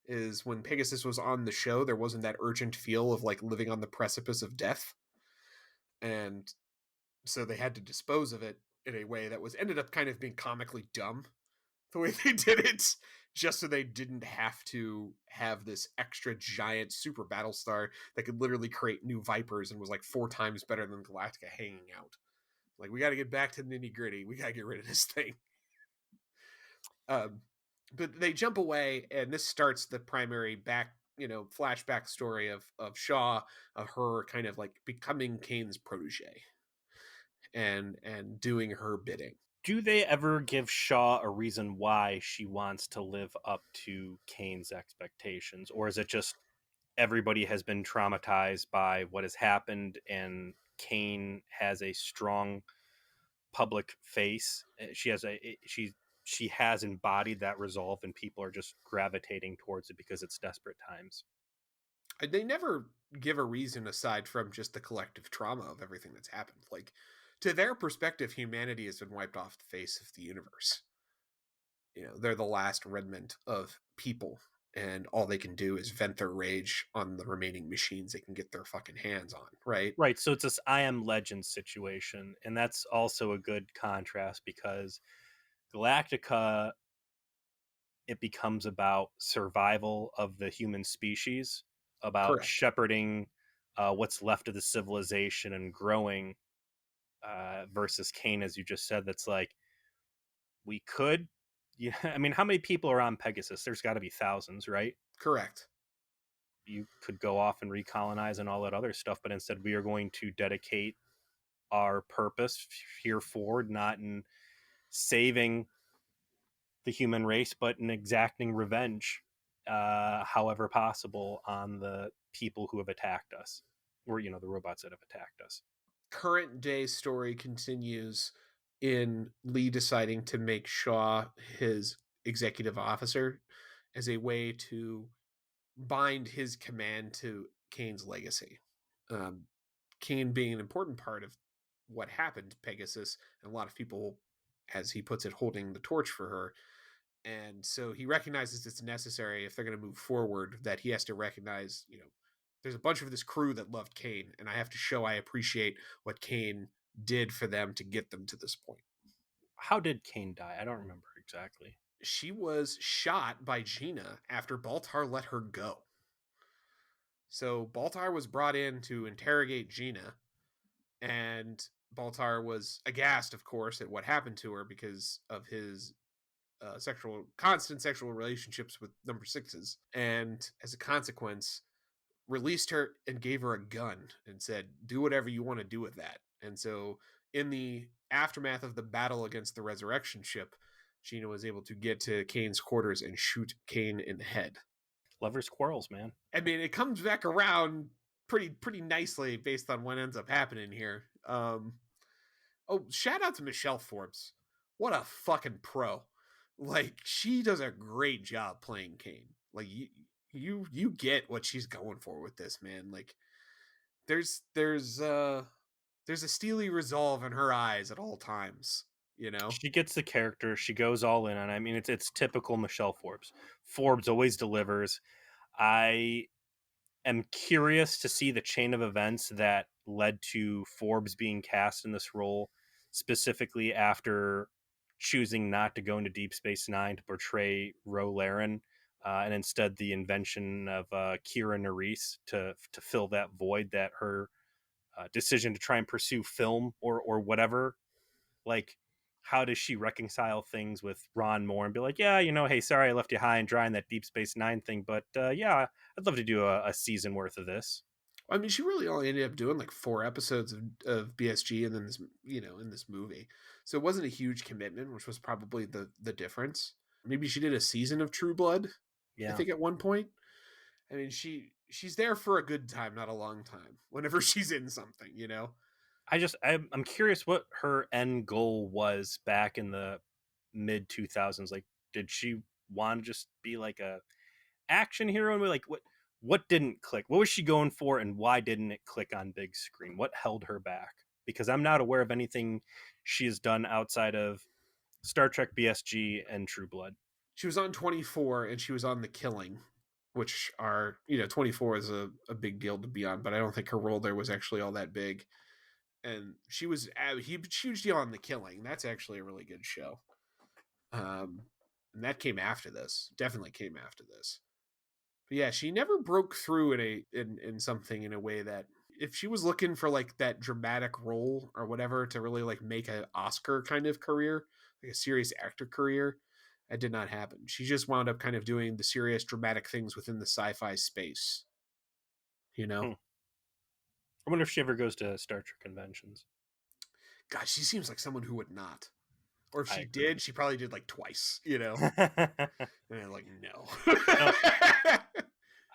is when Pegasus was on the show, there wasn't that urgent feel of like living on the precipice of death. And so they had to dispose of it in a way that was ended up kind of being comically dumb the way they did it, just so they didn't have to have this extra giant super battle star that could literally create new Vipers and was like 4 times better than Galactica hanging out. Like, we got to get back to the nitty gritty. We got to get rid of this thing. Um, but they jump away, and this starts the primary flashback story of Shaw, of her kind of like becoming Kane's protege and doing her bidding. Do they ever give Shaw a reason why she wants to live up to Kane's expectations? Or is it just everybody has been traumatized by what has happened and Kane has a strong public face? She she has embodied that resolve, and people are just gravitating towards it because it's desperate times. They never give a reason aside from just the collective trauma of everything that's happened. Like, to their perspective, humanity has been wiped off the face of the universe. They're the last remnant of people, and all they can do is vent their rage on the remaining machines they can get their fucking hands on, right? Right, so it's this I am legend situation, and that's also a good contrast because Galactica, it becomes about survival of the human species, about Correct. shepherding what's left of the civilization and growing, versus Kane, as you just said, that's like we could. Yeah, I mean, how many people are on Pegasus? There's got to be thousands, right? Correct. You could go off and recolonize and all that other stuff, but instead we are going to dedicate our purpose here forward not in saving the human race, but in exacting revenge, however possible, on the people who have attacked us, or the robots that have attacked us. Current day story continues in Lee deciding to make Shaw his executive officer as a way to bind his command to Kane's legacy. Um, Kane being an important part of what happened to Pegasus, and a lot of people, as he puts it, holding the torch for her. And so he recognizes it's necessary if they're going to move forward that he has to recognize, there's a bunch of this crew that loved Kane, and I have to show I appreciate what Kane did for them to get them to this point. How did Kane die? I don't remember exactly. She was shot by Gina after Baltar let her go. So Baltar was brought in to interrogate Gina, and Baltar was aghast, of course, at what happened to her because of his constant sexual relationships with number sixes, and as a consequence, released her and gave her a gun and said, "Do whatever you want to do with that." And so, in the aftermath of the battle against the resurrection ship, Gina was able to get to Kane's quarters and shoot Kane in the head. Lovers quarrels, man. I mean, it comes back around pretty nicely based on what ends up happening here. Oh, shout out to Michelle Forbes. What a fucking pro. Like, she does a great job playing Kane. Like, you get what she's going for with this, man. Like, there's a steely resolve in her eyes at all times, you know? She gets the character. She goes all in on it. I mean, it's typical Michelle Forbes. Forbes always delivers. I am curious to see the chain of events that led to Forbes being cast in this role, specifically after choosing not to go into Deep Space Nine to portray Ro Laren, and instead the invention of Kira Nerys to fill that void that her decision to try and pursue film or whatever. Like, how does she reconcile things with Ron Moore and be like, yeah, hey, sorry I left you high and dry in that Deep Space Nine thing, but yeah, I'd love to do a season worth of this. I mean, she really only ended up doing like 4 episodes of BSG and then this, in this movie. So it wasn't a huge commitment, which was probably the difference. Maybe she did a season of True Blood, I Yeah. think, at one point. I mean, she's there for a good time, not a long time. Whenever she's in something. I'm curious what her end goal was back in the mid 2000s. Like, did she want to just be like a action hero? And like, what didn't click? What was she going for, and why didn't it click on big screen? What held her back? Because I'm not aware of anything she has done outside of Star Trek BSG and True Blood. She was on 24 and she was on The Killing, which are, 24 is a big deal to be on, but I don't think her role there was actually all that big. And she was a huge deal on The Killing. That's actually a really good show. And that came after this. Definitely came after this. But yeah, she never broke through in something in a way that, if she was looking for like that dramatic role or whatever to really like make an Oscar kind of career, like a serious actor career, that did not happen. She just wound up kind of doing the serious dramatic things within the sci-fi space, you know? Hmm. I wonder if she ever goes to Star Trek conventions. God, she seems like someone who would not. Or if I she agree. did, she probably did like twice. I And I'm like, no. don't.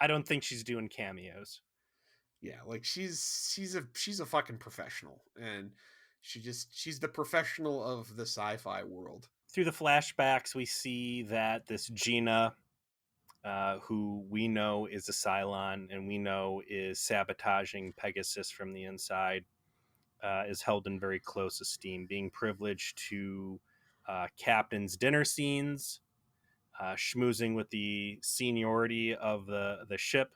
I don't think she's doing cameos. Yeah, like she's a fucking professional, and she's the professional of the sci-fi world. through the flashbacks, we see that this Gina, who we know is a Cylon and we know is sabotaging Pegasus from the inside, is held in very close esteem, being privileged to captain's dinner scenes, schmoozing with the seniority of the ship,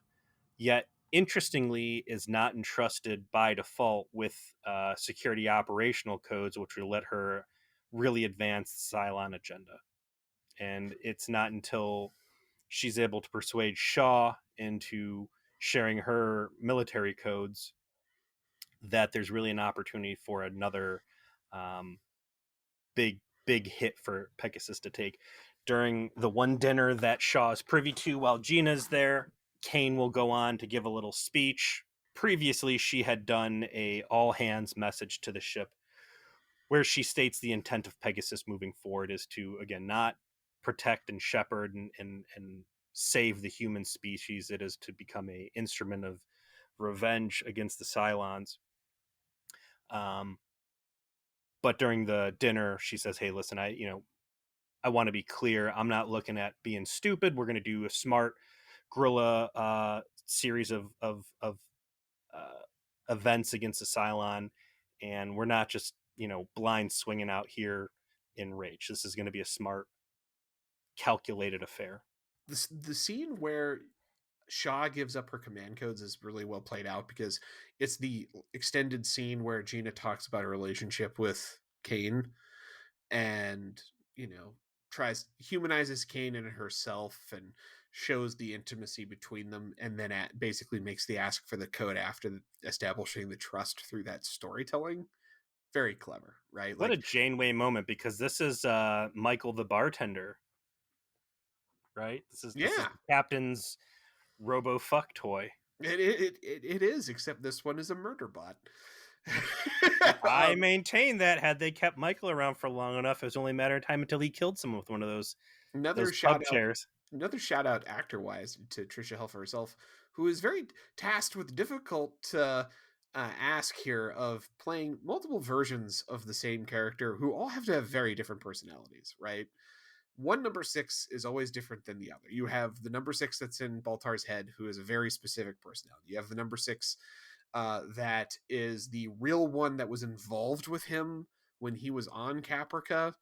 yet interestingly is not entrusted by default with security operational codes, which will let her really advance the Cylon agenda. And it's not until she's able to persuade Shaw into sharing her military codes that there's really an opportunity for another um, big hit for Pegasus to take. During the one dinner that Shaw is privy to while Gina's there, Kane will go on to give a little speech. Previously, she had done a all hands message to the ship where she states the intent of Pegasus moving forward is to, again, not protect and shepherd and save the human species. It is to become a instrument of revenge against the Cylons. Um, but during the dinner, she says, "Hey, listen, I want to be clear. I'm not looking at being stupid. We're going to do a smart guerrilla series of uh, events against the Cylon, and we're not just blind swinging out here in rage. This is going to be a smart, calculated affair." The scene where Shaw gives up her command codes is really well played out because it's the extended scene where Gina talks about her relationship with Kane and, you know, tries humanizes Kane and herself and shows the intimacy between them, and then basically makes the ask for the code after establishing the trust through that storytelling. Very clever, right? What a Like, Janeway moment, because this is Michael the bartender, right? This is yeah, the captain's robo fuck toy. it is, except this one is a murder bot. I maintain that had they kept Michael around for long enough, it was only a matter of time until he killed someone with one of those Another pub shout out chairs. another shout out actor wise to Trisha Helfer herself, who is very tasked with difficult ask here of playing multiple versions of the same character who all have to have very different personalities, right? One number six is always different than the other. You have the number six that's in Baltar's head, who is a very specific personality. You have the number six that is the real one that was involved with him when he was on Caprica,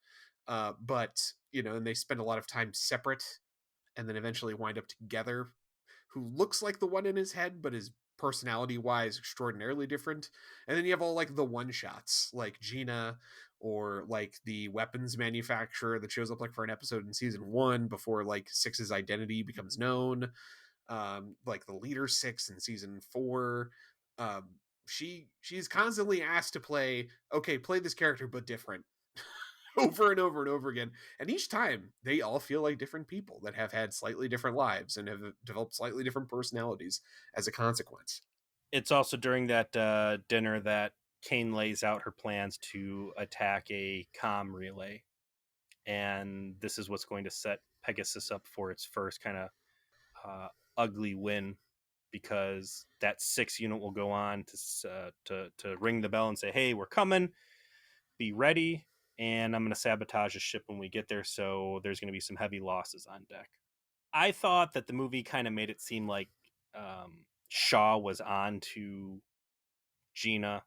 but and they spend a lot of time separate and then eventually wind up together, who looks like the one in his head but is personality wise extraordinarily different. And then you have all like the one shots like Gina, or like the weapons manufacturer that shows up like for an episode in season 1 before like Six's identity becomes known, like the leader Six in season 4. um she's constantly asked to play this character but different over and over and over again. And each time they all feel like different people that have had slightly different lives and have developed slightly different personalities as a consequence. It's also during that dinner that Kane lays out her plans to attack a comm relay, and this is what's going to set Pegasus up for its first kind of ugly win, because that 6 unit will go on to ring the bell and say, "Hey, we're coming. Be ready." And I'm going to sabotage a ship when we get there, so there's going to be some heavy losses on deck. I thought that the movie kind of made it seem like Shaw was on to Gina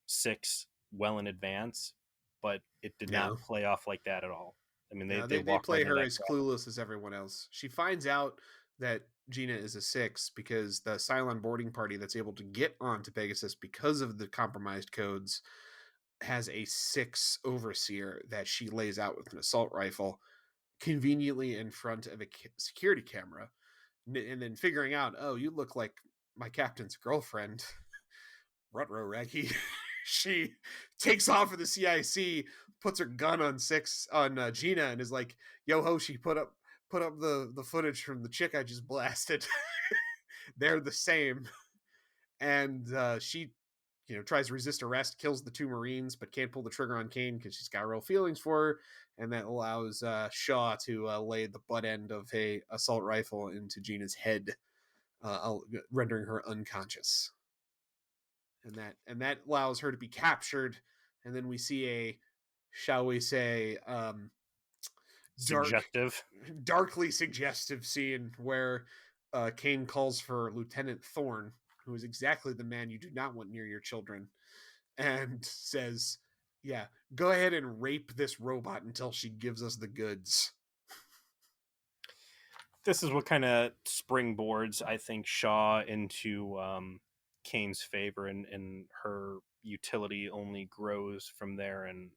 6 well in advance, but it did not No. play off like that at all. I mean, No, they they walked right play into her that as trap. clueless as everyone else. She finds out that Gina is a six because the Cylon boarding party that's able to get onto Pegasus because of the compromised codes has a six overseer that she lays out with an assault rifle conveniently in front of a security camera. And then figuring out, oh, you look like my captain's girlfriend, Rutro Raggy. She takes off of the CIC, puts her gun on Gina, and is like, "Yo ho, she put up the footage from the chick I just blasted. They're the same." And she tries to resist arrest, kills the two Marines, but can't pull the trigger on Kane because she's got real feelings for her, and that allows Shaw to lay the butt end of a assault rifle into Gina's head, rendering her unconscious. And that allows her to be captured, and then we see a, shall we say, dark, Suggestive. darkly suggestive scene where Kane calls for Lieutenant Thorne, who is exactly the man you do not want near your children, and says, "Yeah, go ahead and rape this robot until she gives us the goods." This is what kind of springboards, I think, Shaw into Kane's favor, and her utility only grows from there. And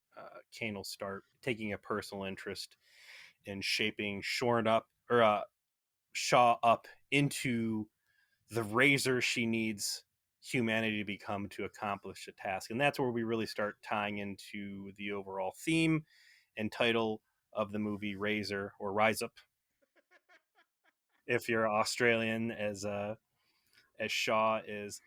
Kane will start taking a personal interest in shaping Shorn up or Shaw up into the razor she needs humanity to become to accomplish a task. And that's where we really start tying into the overall theme and title of the movie, Razor, or Rise Up if you're Australian, as Shaw is.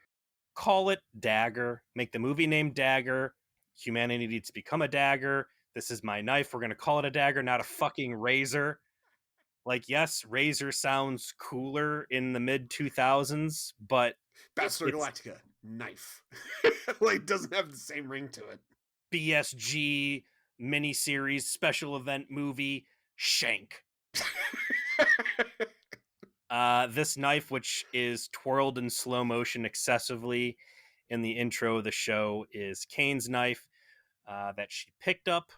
Call it Dagger. Make the movie named Dagger. Humanity needs to become a dagger. This is my knife. We're gonna call it a dagger, not a fucking razor. Like, yes, razor sounds cooler in the mid 2000s, but Battlestar it's Galactica knife, like doesn't have the same ring to it. BSG miniseries special event movie Shank. This knife, which is twirled in slow motion excessively in the intro of the show, is Kane's knife that she picked up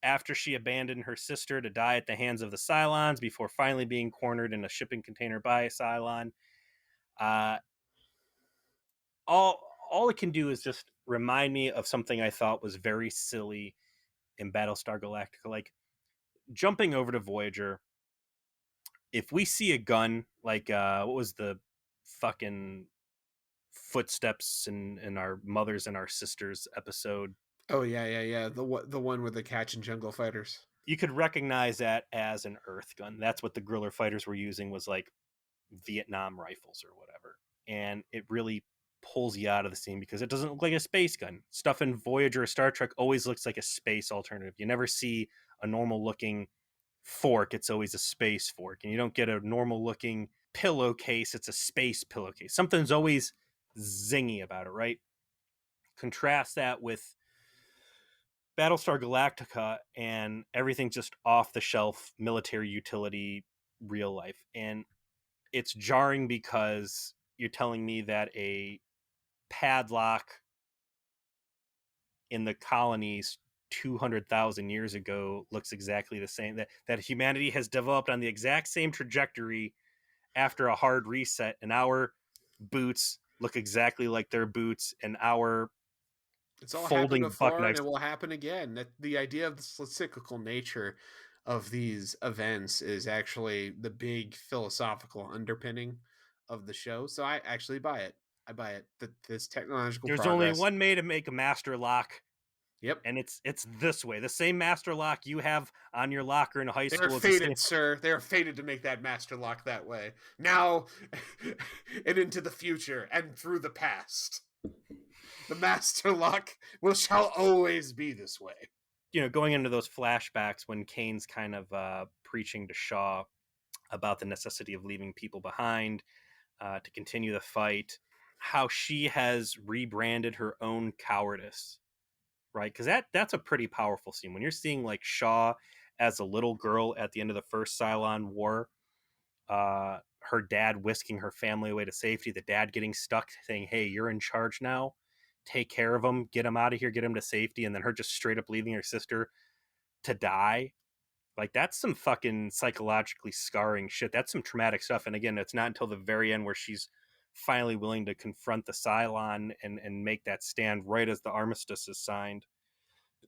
after she abandoned her sister to die at the hands of the Cylons before finally being cornered in a shipping container by a Cylon. Uh, all it can do is just remind me of something I thought was very silly in Battlestar Galactica. Like, jumping over to Voyager, if we see a gun, like what was the fucking footsteps in our mothers and our sisters episode, Oh yeah, yeah, yeah. The one with the catch and jungle fighters. you could recognize that as an Earth gun. That's what the Griller fighters were using, was like Vietnam rifles or whatever. And it really pulls you out of the scene because it doesn't look like a space gun. Stuff in Voyager or Star Trek always looks like a space alternative. You never see a normal looking fork, it's always a space fork. And you don't get a normal looking pillowcase, it's a space pillowcase. Something's always zingy about it, right? Contrast that with Battlestar Galactica and everything just off the shelf, military utility, real life. And it's jarring because you're telling me that a padlock in the colonies 200,000 years ago looks exactly the same, that humanity has developed on the exact same trajectory after a hard reset, and our boots look exactly like their boots, and our It's all happened folding buck before, and knives. it will happen again. That the idea of the cyclical nature of these events is actually the big philosophical underpinning of the show. So I actually buy it. I buy it. That this technological There's only progress. one way to make a master lock, Yep. and it's this way. The same master lock you have on your locker in high They're school is the same. fated, sir. They're fated to make that master lock that way. Now and into the future and through the past. The master lock shall always be this way. Going into those flashbacks when Kane's kind of preaching to Shaw about the necessity of leaving people behind to continue the fight, how she has rebranded her own cowardice, right? Because that's a pretty powerful scene when you're seeing like Shaw as a little girl at the end of the first Cylon War, her dad whisking her family away to safety, the dad getting stuck, saying, "Hey, you're in charge now. Take care of them, get them out of here, get them to safety," and then her just straight up leaving her sister to die. Like, that's some fucking psychologically scarring shit. That's some traumatic stuff. And again, it's not until the very end where she's finally willing to confront the Cylon and make that stand right as the armistice is signed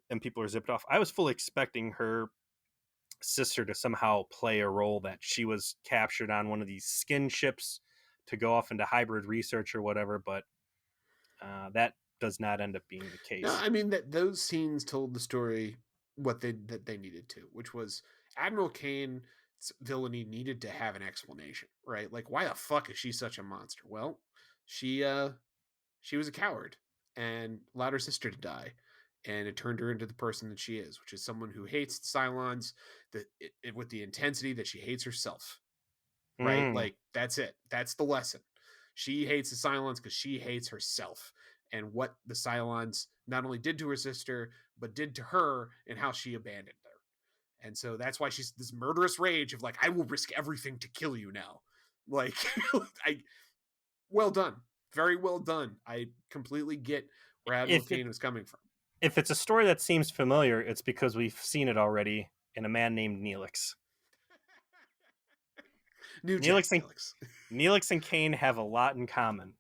and people are zipped off. I was fully expecting her sister to somehow play a role, that she was captured on one of these skin ships to go off into hybrid research or whatever, but that does not end up being the No, case. I mean that those scenes told the story that they needed to, which was Admiral Kane's villainy needed to have an explanation, right? Like, why the fuck is she such a monster? Well, she she was a coward and allowed her sister to die, and it turned her into the person that she is, which is someone who hates the Cylons with the intensity that she hates herself, right? Mm. Like, that's it. That's the lesson. She hates the Cylons because she hates herself and what the Cylons not only did to her sister, but did to her and how she abandoned her. And so that's why she's this murderous rage of like, I will risk everything to kill you now. Like, I well done, very well done. I completely get where Admiral If it Kane was coming from. if it's a story that seems familiar, it's because we've seen it already in a man named Neelix. New Jack Neelix and Neelix. Neelix and Kane have a lot in common.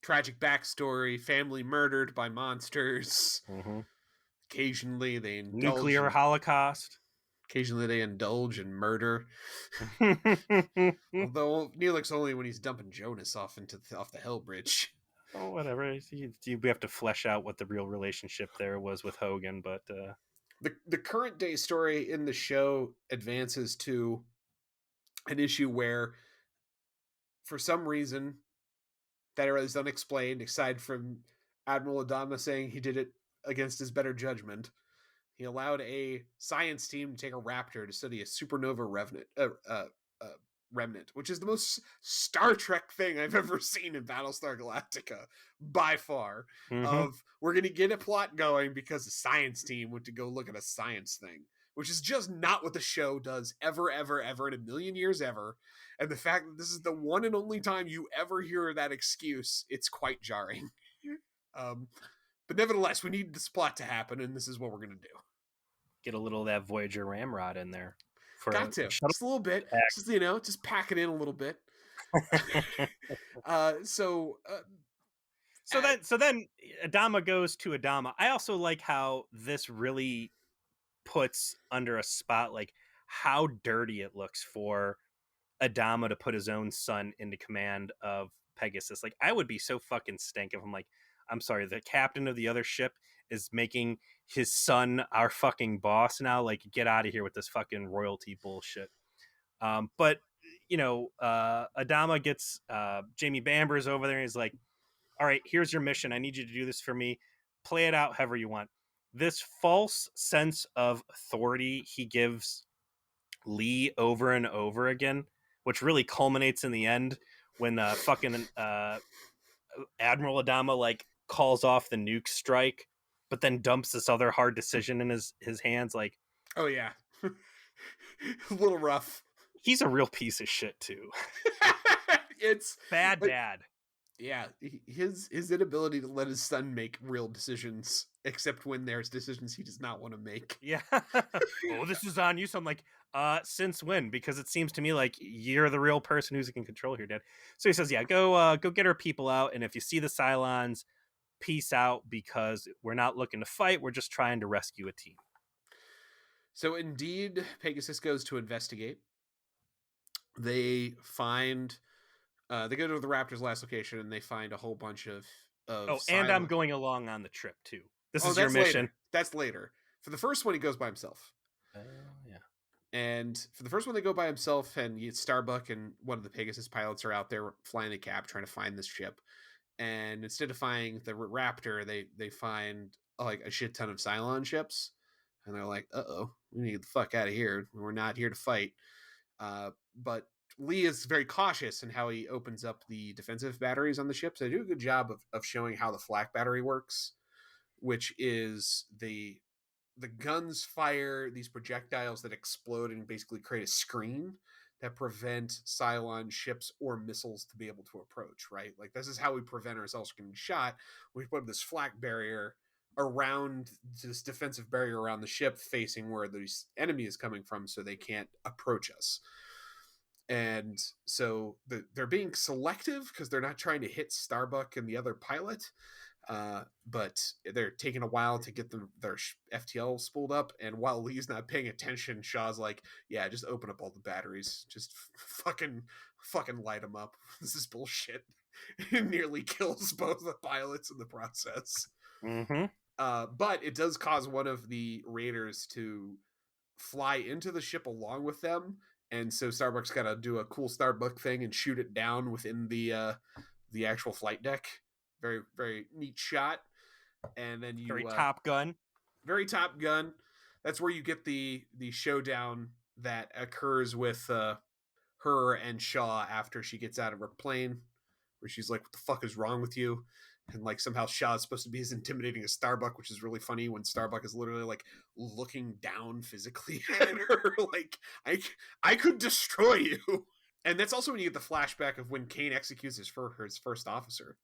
Tragic backstory, family murdered by monsters. Mm-hmm. Occasionally they indulge Nuclear in holocaust. murder. Although Neelix only when he's dumping Jonas off off the Hell Bridge. Oh, whatever. We have to flesh out what the real relationship there was with Hogan, but The current day story in the show advances to an issue where, for some reason that is unexplained, aside from Admiral Adama saying he did it against his better judgment, he allowed a science team to take a raptor to study a supernova remnant, which is the most Star Trek thing I've ever seen in Battlestar Galactica, by far. mm-hmm. Of we're going to get a plot going because the science team went to go look at a science thing, which is just not what the show does ever, ever, ever in a million years ever. And the fact that this is the one and only time you ever hear that excuse, it's quite jarring. um, but nevertheless, we need this plot to happen, and this is what we're going to do. Get a little of that Voyager ramrod in there for Got a to shuttle just a little bit, attack. just just pack it in a little bit. So So then Adama goes to Adama. I also like how this really puts under a spot like how dirty it looks for Adama to put his own son into command of Pegasus. Like, I would be so fucking stank if I'm like, I'm sorry, the captain of the other ship is making his son our fucking boss now. Like, get out of here with this fucking royalty bullshit. But Adama gets Jamie Bambers over there and he's like, all right, here's your mission. I need you to do this for me. Play it out however you want. This false sense of authority he gives Lee over and over again, which really culminates in the end when fucking Admiral Adama like calls off the nuke strike, but then dumps this other hard decision in his hands. Like, oh yeah, a little rough. He's a real piece of shit too. It's bad dad. Yeah, his inability to let his son make real decisions, except when there's decisions he does not want to make. Yeah. Oh, this is on you. So I'm like, since when? Because it seems to me like you're the real person who's in control here, Dad. So he says, yeah, go get our people out, and if you see the Cylons, peace out, because we're not looking to fight. We're just trying to rescue a team. So indeed, Pegasus goes to investigate. They find they go to the Raptors' last location and they find a whole bunch of and I'm going along on the trip too. This is your mission. Later. That's later. For the first one, he goes by himself. Yeah. And for the first one, they go by himself, and Starbuck and one of the Pegasus pilots are out there flying the cap trying to find this ship. And instead of finding the Raptor, they find like a shit ton of Cylon ships, and they're like, "Uh-oh, we need to get the fuck out of here. We're not here to fight." But Lee is very cautious in how he opens up the defensive batteries on the ships. They do a good job of showing how the flak battery works, which is the guns fire these projectiles that explode and basically create a screen that prevent Cylon ships or missiles to be able to approach, right? Like, this is how we prevent ourselves from getting shot. We put this flak barrier around this defensive barrier around the ship facing where the enemy is coming from so they can't approach us. And so they're being selective because they're not trying to hit Starbuck and the other pilot, but they're taking a while to get their FTL spooled up. And while Lee's not paying attention, Shaw's like, "Yeah, just open up all the batteries, just fucking light them up. This is bullshit." It nearly kills both the pilots in the process. Mm-hmm. But it does cause one of the raiders to fly into the ship along with them. And so Starbuck's got to do a cool Starbuck thing and shoot it down within the actual flight deck. Very, very neat shot. And then very Top Gun. Very Top Gun. That's where you get the showdown that occurs with her and Shaw after she gets out of her plane, where she's like, "What the fuck is wrong with you?" And like somehow Shaw is supposed to be as intimidating as Starbuck, which is really funny when Starbuck is literally like looking down physically at her, like I could destroy you. And that's also when you get the flashback of when Kane executes his first officer.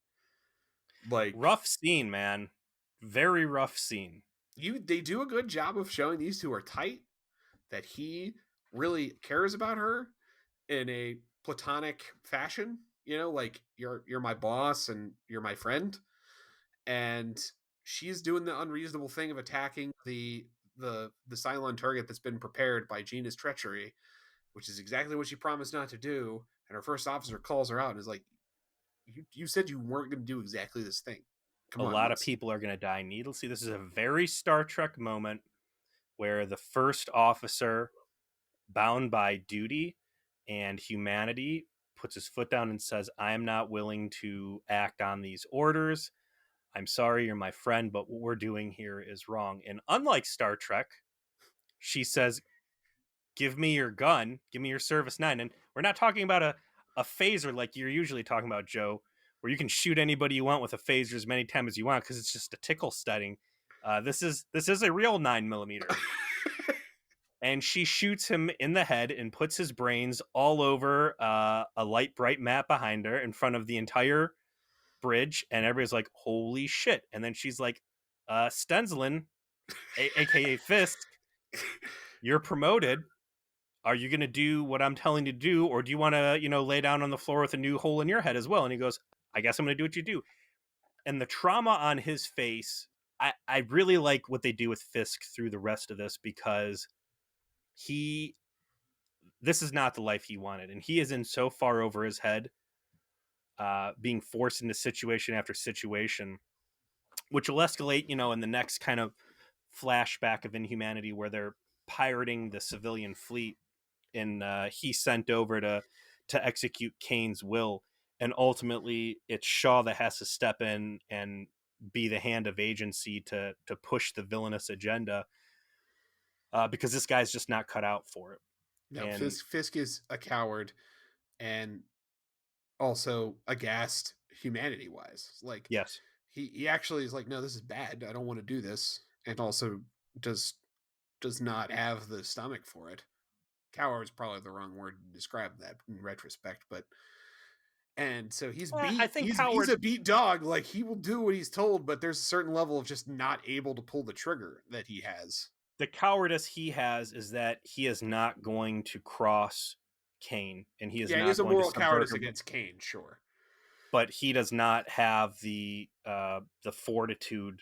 Like Rough scene, man. Very rough scene. they do a good job of showing these two are tight, that he really cares about her in a platonic fashion. You know, like you're my boss and you're my friend, and she's doing the unreasonable thing of attacking the Cylon target that's been prepared by Gina's treachery, which is exactly what she promised not to do. And her first officer calls her out and is like, "You said you weren't going to do exactly this thing. Come A on, lot of let's." people are going to die needlessly. This is a very Star Trek moment where the first officer, bound by duty and humanity, puts his foot down and says, I am not willing to act on these orders. I'm sorry, you're my friend, but what we're doing here is wrong. And unlike Star Trek, she says, give me your gun, give me your Service 9. And we're not talking about a phaser like you're usually talking about, Joe, where you can shoot anybody you want with a phaser as many times as you want because it's just a tickle setting. This is a real 9mm. And she shoots him in the head and puts his brains all over a light, bright map behind her in front of the entire bridge. And everybody's like, holy shit. And then she's like, Stenzlin, aka Fisk, you're promoted. Are you going to do what I'm telling you to do? Or do you want to, lay down on the floor with a new hole in your head as well? And he goes, I guess I'm going to do what you do. And the trauma on his face, I really like what they do with Fisk through the rest of this because this is not the life he wanted. And he is in so far over his head, being forced into situation after situation, which will escalate, in the next kind of flashback of Inhumanity where they're pirating the civilian fleet and he's sent over to execute Kane's will. And ultimately, it's Shaw that has to step in and be the hand of agency to push the villainous agenda because this guy's just not cut out for it. No, And Fisk is a coward and also aghast humanity wise. Like yes, he actually is like, no, this is bad. I don't want to do this, and also does does not have the stomach for it. Coward is probably the wrong word to describe that in retrospect, but and so he's I beat. think He's Coward, a beat dog. Like he will do what he's told, but there's a certain level of just not able to pull the trigger that he has. the cowardice he has is that he is not going to cross Kane and he is Yeah, he not is a going to moral subvert cowardice her, against Kane, sure. but he does not have the fortitude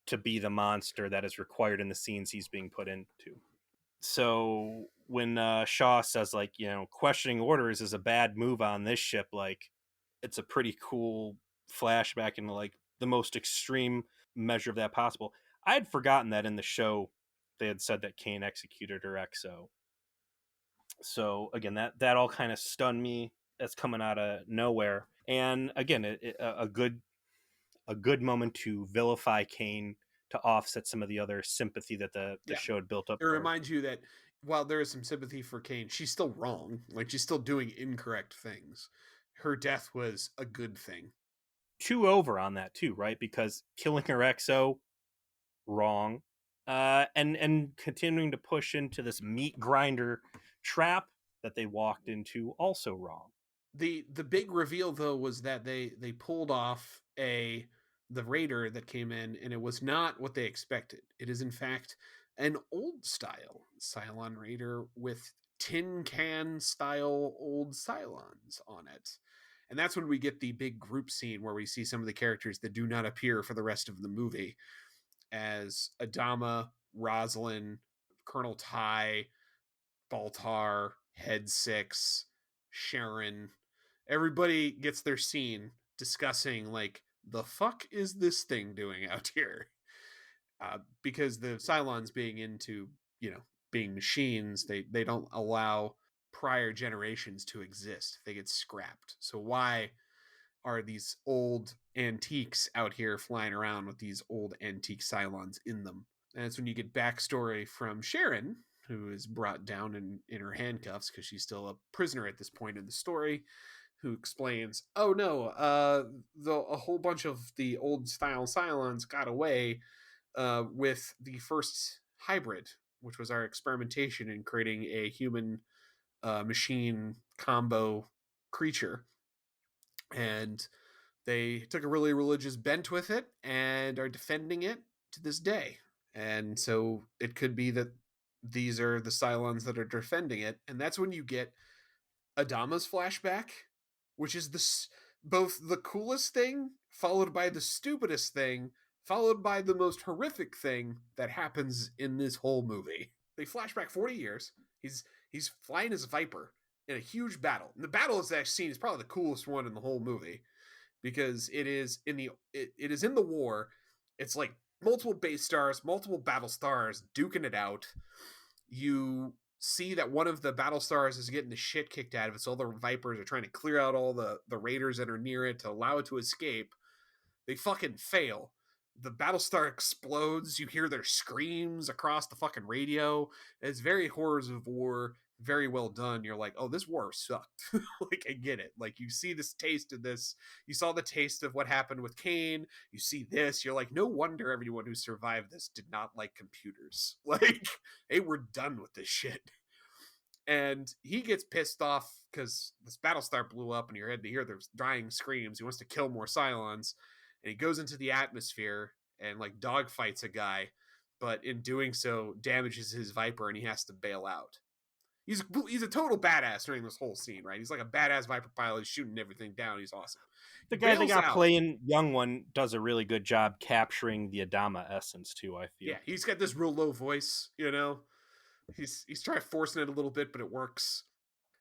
to be the monster that is required in the scenes he's being put into. So when Shaw says like questioning orders is a bad move on this ship, like it's a pretty cool flashback into like the most extreme measure of that possible. I had forgotten that in the show they had said that Kane executed her XO. So again, that all kind of stunned me. That's coming out of nowhere. And again, a good moment to vilify Kane to offset some of the other sympathy that the Yeah, show had built up it for her. reminds you that while there is some sympathy for Kane, she's still wrong. Like she's still doing incorrect things. Her death was a good thing. Two over on that too, right? Because killing her XO, wrong. And continuing to push into this meat grinder trap that they walked into, also wrong. The big reveal though was that they pulled off a the raider that came in, and it was not what they expected. It is in fact an old style Cylon raider with tin can style old Cylons on it. And that's when we get the big group scene where we see some of the characters that do not appear for the rest of the movie, as Adama, Rosalind, Colonel Ty, Baltar, Head Six, Sharon. Everybody gets their scene discussing like the fuck is this thing doing out here? Because the Cylons being into being machines, they don't allow prior generations to exist. They get scrapped. So why are these old antiques out here flying around with these old antique Cylons in them? And that's when you get backstory from Sharon, who is brought down in her handcuffs because she's still a prisoner at this point in the story. who explains, "Oh no, a whole bunch of the old style Cylons got away with the first hybrid, which was our experimentation in creating a human machine combo creature, and they took a really religious bent with it and are defending it to this day. And so it could be that these are the Cylons that are defending it, and that's when you get Adama's flashback, which is both the coolest thing followed by the stupidest thing followed by the most horrific thing that happens in this whole movie. They flash back 40 years. He's flying his Viper in a huge battle. And the battle is that scene is probably the coolest one in the whole movie because it is in the war. It's like multiple base stars, multiple battle stars duking it out. You see that one of the battle stars is getting the shit kicked out of it, so all the Vipers are trying to clear out all the raiders that are near it to allow it to escape. They fucking fail. The Battlestar explodes. You hear their screams across the fucking radio. It's very horrors of war, very well done. You're like, oh, this war sucked. Like, I get it. Like, you see this taste of this. You saw the taste of what happened with Kane. You see this. You're like, no wonder everyone who survived this did not like computers. Like, they were done with this shit. And he gets pissed off because this Battlestar blew up and you had to hear their dying screams. He wants to kill more Cylons. And he goes into the atmosphere and like dogfights a guy, but in doing so damages his Viper and he has to bail out. He's a total badass during this whole scene, right? He's like a badass Viper pilot. He's shooting everything down. He's awesome. The He guy they bails got out. playing Young One does a really good job capturing the Adama essence too, I feel. Yeah, he's got this real low voice, you know. He's trying forcing it a little bit, but it works.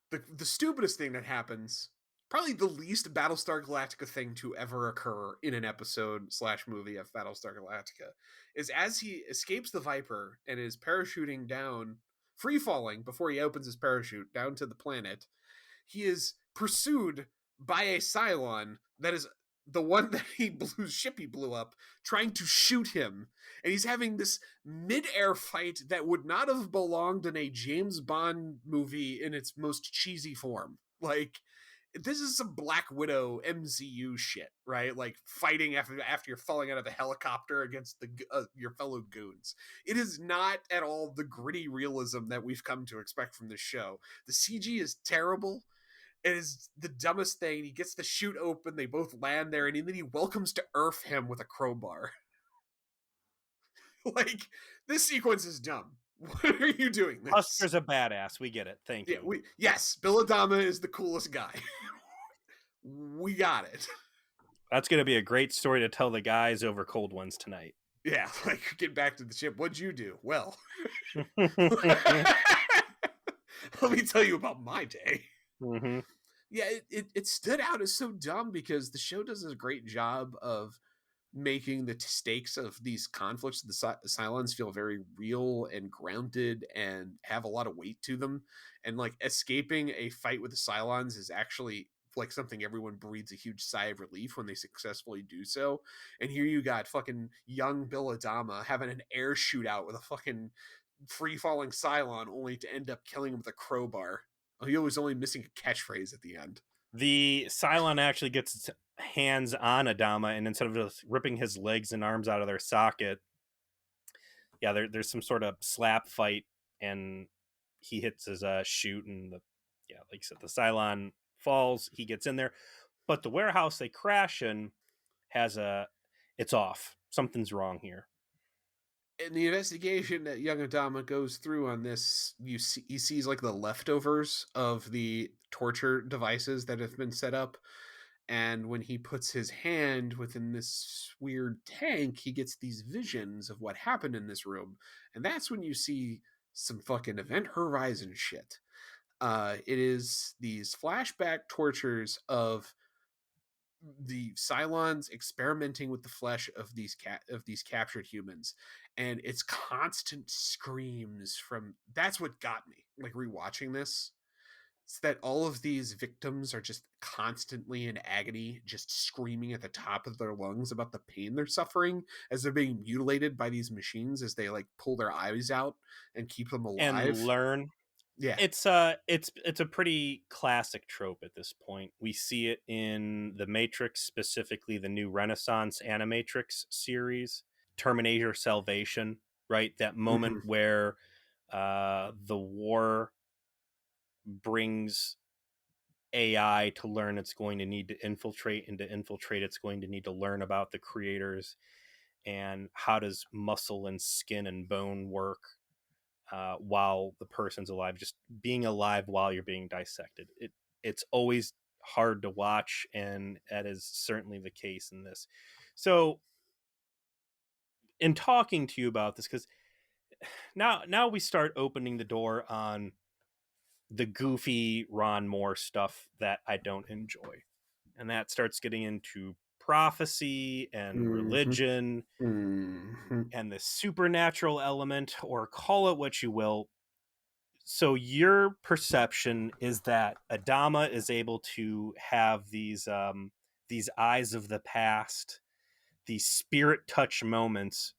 The stupidest thing that happens, probably the least Battlestar Galactica thing to ever occur in an episode / movie of Battlestar Galactica, is as he escapes the Viper and is parachuting down, free falling before he opens his parachute down to the planet, he is pursued by a Cylon that is the one that ship he blew up, trying to shoot him. And he's having this mid-air fight that would not have belonged in a James Bond movie in its most cheesy form. Like, this is some Black Widow MCU shit, right? Like fighting after you're falling out of a helicopter against your fellow goons. It is not at all the gritty realism that we've come to expect from this show. The CG is terrible. It is the dumbest thing. He gets the chute open. They both land there, and then he welcomes to Earth him with a crowbar. Like, this sequence is dumb. Why are you doing this? Husker's a badass. We get it. Thank you. Yes, Bill Adama is the coolest guy. We got it. That's going to be a great story to tell the guys over cold ones tonight. Yeah, like, get back to the ship. What'd you do? Well, let me tell you about my day. Mm-hmm. Yeah, it stood out as so dumb because the show does a great job of making the stakes of these conflicts, the Cylons, feel very real and grounded and have a lot of weight to them. And like escaping a fight with the Cylons is actually like something everyone breathes a huge sigh of relief when they successfully do so. And here you got fucking young Bill Adama having an air shootout with a fucking free falling Cylon only to end up killing him with a crowbar. He was only missing a catchphrase at the end. The Cylon actually gets its hands on Adama, and instead of just ripping his legs and arms out of their socket, yeah, there's some sort of slap fight, and he hits his chute, and like you said, the Cylon falls. He gets in there, but the warehouse they crash in it's off. Something's wrong here. In the investigation that young Adama goes through on this, he sees like the leftovers of the torture devices that have been set up. And when he puts his hand within this weird tank, he gets these visions of what happened in this room. And that's when you see some fucking Event Horizon shit. It is these flashback tortures of the Cylons experimenting with the flesh of these captured humans, and it's constant screams from. That's what got me like rewatching this. It's that all of these victims are just constantly in agony, just screaming at the top of their lungs about the pain they're suffering as they're being mutilated by these machines as they like pull their eyes out and keep them alive. And learn Yeah. It's a pretty classic trope at this point. We see it in the Matrix, specifically the new Renaissance Animatrix series, Terminator Salvation, right? That moment Hmm. where the war brings AI to learn it's going to need to infiltrate, and to infiltrate it's going to need to learn about the creators and how does muscle and skin and bone work while the person's alive, just being alive while you're being dissected. It's always hard to watch, and that is certainly the case in this. So, in talking to you about this, because now we start opening the door on the goofy Ron Moore stuff that I don't enjoy, and that starts getting into prophecy and Hmm. religion Hmm. and the supernatural element, or call it what you will. So your perception is that Adama is able to have these eyes of the past, these spirit touch moments,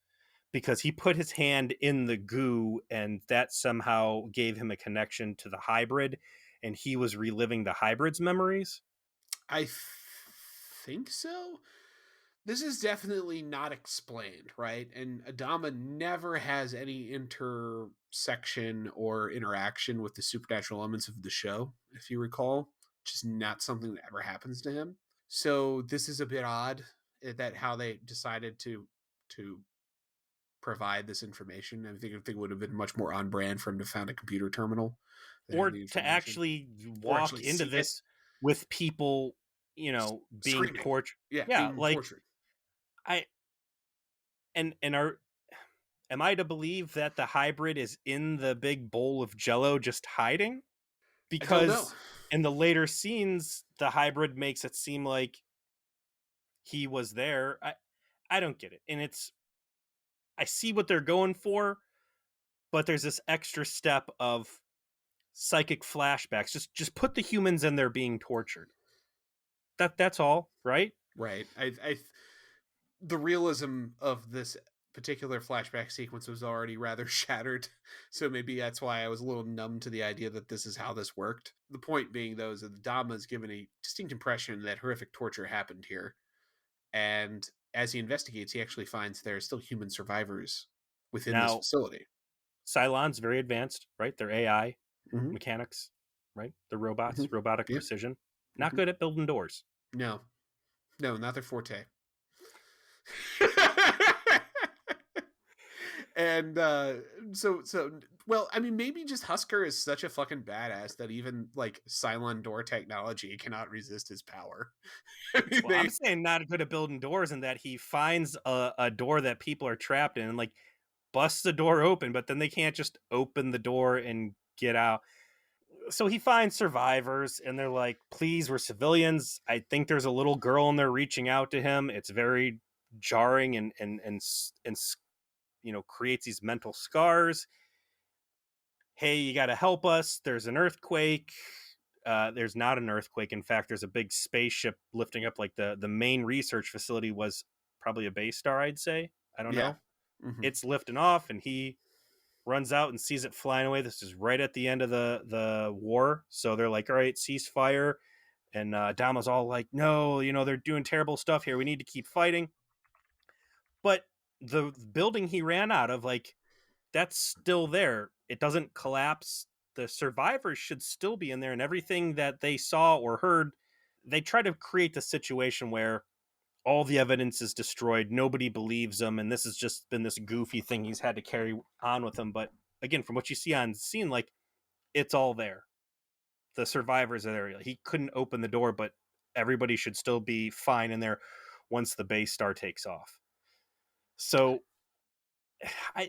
because he put his hand in the goo and that somehow gave him a connection to the hybrid, and he was reliving the hybrid's memories. I think so. This is definitely not explained, right? And Adama never has any intersection or interaction with the supernatural elements of the show, if you recall. Just not something that ever happens to him. So this is a bit odd that how they decided to provide this information. I think it would have been much more on brand for him to found a computer terminal that had Or the to information, actually or walk actually into see it this with people, being screaming. tortured. Yeah, Yeah, being like tortured. I and are am I to believe that the hybrid is in the big bowl of jello just hiding? I don't know. Because in the later scenes, the hybrid makes it seem like he was there. I don't get it. And I see what they're going for, but there's this extra step of psychic flashbacks. Just put the humans in there being tortured. That's all, right? Right. The realism of this particular flashback sequence was already rather shattered, so maybe that's why I was a little numb to the idea that this is how this worked. The point being, though, is that the Dama is given a distinct impression that horrific torture happened here, and as he investigates, he actually finds there are still human survivors within this Now, facility. Cylon's very advanced, right? They're AI Hmm. mechanics, right? They're Hmm. robots, robotic Yeah. precision. Not Hmm. good at building doors. No, no, not their forte. And so well, I mean, maybe just Husker is such a fucking badass that even like Cylon door technology cannot resist his power. I mean, Well, I'm they saying not good at building doors, and that he finds a door that people are trapped in and like busts the door open, but then they can't just open the door and get out. So he finds survivors, and they're like, please, we're civilians. I think there's a little girl in there reaching out to him. It's very jarring, and creates these mental scars. Hey, you got to help us. There's an earthquake. There's not an earthquake. In fact, there's a big spaceship lifting up. Like the main research facility was probably a base star, I'd say. I don't yeah. know. Hmm. It's lifting off, and he runs out and sees it flying away. This is right at the end of the war, so they're like, "All right, ceasefire." And Dama's all like, "No, they're doing terrible stuff here. We need to keep fighting." But the building he ran out of, like, that's still there. It doesn't collapse. The survivors should still be in there, and everything that they saw or heard, they try to create the situation where all the evidence is destroyed. Nobody believes him, and this has just been this goofy thing he's had to carry on with him. But again, from what you see on scene, like, it's all there. The survivors are there. He couldn't open the door, but everybody should still be fine in there once the base star takes off. So